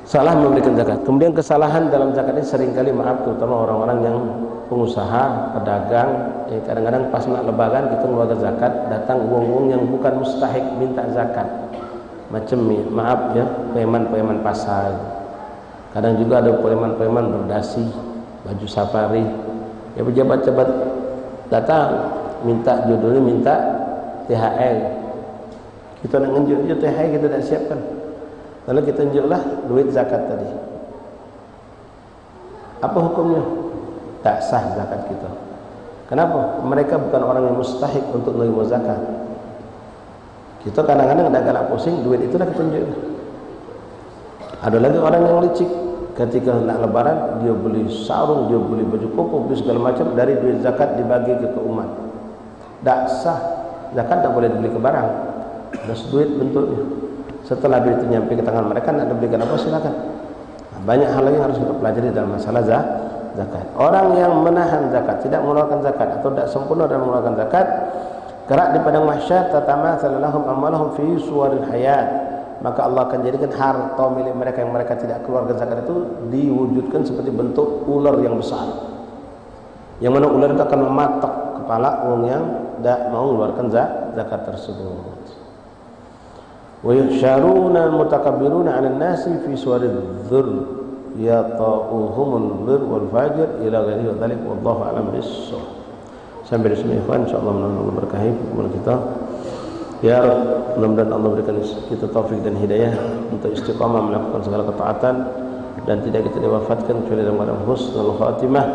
salah memberikan zakat. Kemudian kesalahan dalam zakat ini seringkali, maaf, terutama orang-orang yang pengusaha, pedagang, kadang-kadang pas nak lebaran kita mengeluarkan zakat, datang uang-uang yang bukan mustahik minta zakat. Macam, maaf ya, preman-preman pasar. Kadang juga ada preman-preman berdasi, baju safari. Ya pejabat-pejabat datang minta judulnya, minta THR. Kita nak nunjuk je THR, kita dah siapkan. Lalu kita tunjuklah duit zakat tadi. Apa hukumnya? Tak sah zakat kita. Kenapa? Mereka bukan orang yang mustahik untuk menerima zakat. Kita kadang-kadang ada galak pusing, duit itulah kita tunjuk. Ada lagi orang yang licik, ketika nak lebaran dia beli sarung, dia beli baju koko, beli segala macam, dari duit zakat dibagi ke umat. Tak sah. Zakat tak boleh dibeli ke barang. Ada duit bentuknya. Setelah duit itu nyampe ke tangan mereka, nak dibelikan apa silakan. Banyak hal lagi yang harus kita pelajari dalam masalah zakat. Orang yang menahan zakat, tidak mengeluarkan zakat atau tidak sempurna dalam mengeluarkan zakat, kelak di padang mahsyar tatamatsal lahum amalahum fi suwaril hayat. Maka Allah akan jadikan harta milik mereka yang mereka tidak keluarkan zakat itu diwujudkan seperti bentuk ular yang besar. Yang mana ular itu akan mematok kepala orang yang tidak mau mengeluarkan zakat tersebut. Wa yuhsyaruna al-mutakabbiruna 'alan nasi fi suwaridh dzur yata'uhumul bir wal fajir ila ghairi dzalik wallahu a'lam bis-shawab. Sampai di sini ikhwan, insyaallah mudah-mudahan berkahi kepada kita. Ya Rabb, mudah-mudahan Allah berikan kita taufik dan hidayah untuk istiqamah melakukan segala ketaatan dan tidak kita diwafatkan kecuali dalam keadaan husnul khatimah.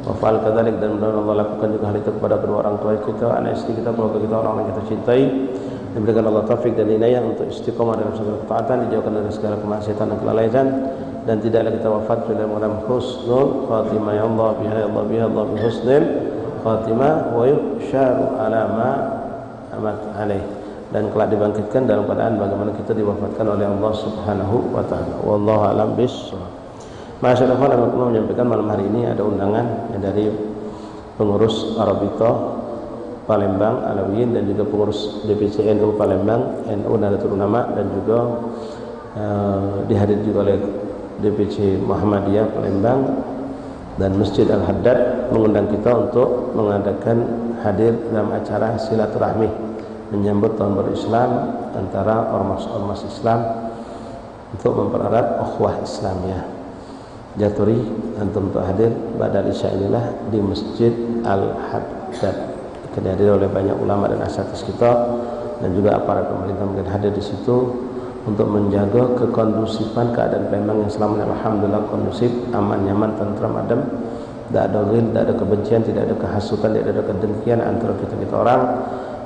Wa fa'al kadzalik, dan mudah-mudahan Allah lakukan juga hal itu kepada kedua orang tua kita, anak istri kita, keluarga kita, orang yang kita cintai. Diberikan Allah taufik dan hidayah untuk istiqamah dalam segala ketaatan, dijauhkan dari segala kemaksiatan dan kelalaian, dan tidaklah kita wafat kecuali dalam keadaan husnul khatimah. Ya Allah biha, ya Allah biha, Allah bi husnul khatimah wa yuhsyaru ala ma amat alaih, dan kelak dibangkitkan dalam keadaan bagaimana kita diwafatkan oleh Allah Subhanahu wa taala. Wallahu a'lam bissawab. Masyaallah, aku mau menyampaikan malam hari ini ada undangan dari pengurus Arabita Palembang Alawiyin dan juga pengurus DPC NU Palembang NU Nahdlatul Ulama, dan juga dihadiri juga oleh DPC Muhammadiyah Palembang dan Masjid Al-Haddad mengundang kita untuk mengadakan hadir dalam acara silaturahmi menyambut tahun baru Islam antara ormas-ormas Islam untuk mempererat ukhuwah Islamiyah. Jaturi antum untuk hadir pada isya inilah di Masjid Al-Haddad. Akan dihadiri oleh banyak ulama dan asatidz kita dan juga aparat pemerintah mungkin hadir di situ untuk menjaga kekondusifan keadaan Palembang yang selama ini alhamdulillah kondusif, aman, nyaman, tentram, adem. Tidak ada ghil, tidak ada kebencian, tidak ada kehasutan, tidak ada kedengkian antara kita orang,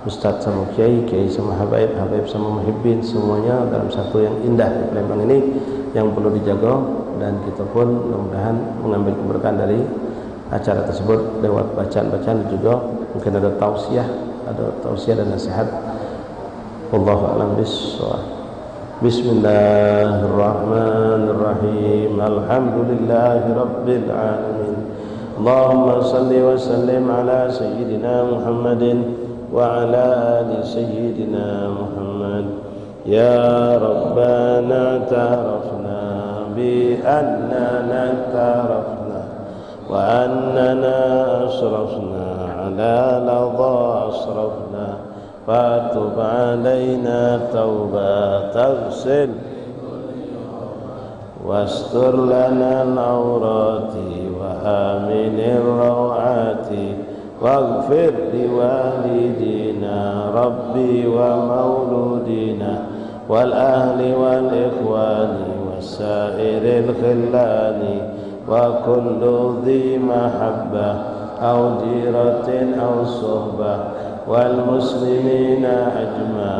ustaz sama kiai, kiai sama habaib, habaib sama muhibbin, semuanya dalam satu yang indah di Palembang ini yang perlu dijaga, dan kita pun mudah-mudahan mengambil keberkahan dari acara tersebut lewat bacaan-bacaan, juga mungkin ada tausiah dan nasihat. Wallahu a'lam bissawab. Bismillahirrahmanirrahim. Alhamdulillahirabbil alamin. Allahumma salli wa sallim ala sayyidina Muhammadin wa ala ali sayyidina Muhammad. Ya Rabbana ta'arafna bi annana ta'arafna wa annana asrafna ala ladha asrafna fatub alaina tauba taghsil wastur lana al-awrati wa aminir rawati waghfir liwalidina rabbi wa mauludina wal ahli wal ikhwani wasairil khillani wa kullu dhi mahabbah aw jiratin aw suhbah wal muslimina ajma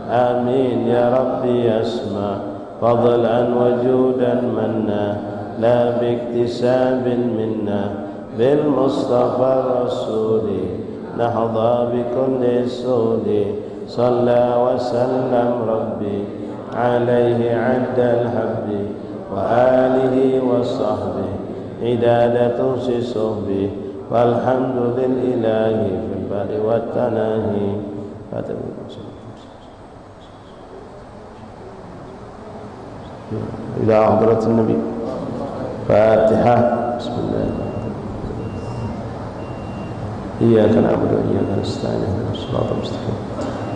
amin ya rabbi asma fadlan wa judan manna la biktisabin minna bil mustafa rasuli nahda bikulli suli salla wa sallam rabbi alaihi addal habbi wa alihi wa sahbihi عداد تنسس به والحمد لله في البر والتناهي إلى حضرة النبي فاتحة بسم الله إياك نعبد وإياك نستعين اهدنا الصراط المستقيم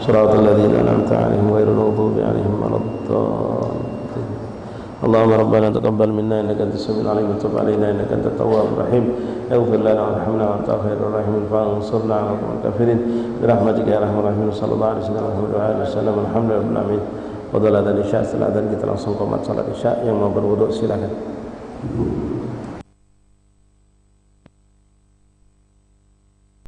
صراط الذين أنعمت عليهم غير المغضوب عليهم ولا الضالين اللهم ربنا تقبل منا إنك أنت السميع العليم وتب علينا إنك أنت التواب الرحيم اغفر لنا وارحمنا وأنت خير الراحمين فانصرنا على القوم الكافرين برحمتك يا أرحم الراحمين صلى الله عليه وسلم الحمد لله رب العالمين. Fadhal adzan isya, setelah adzan kita langsung qomat salat isya. Yang mau berwudu silakan.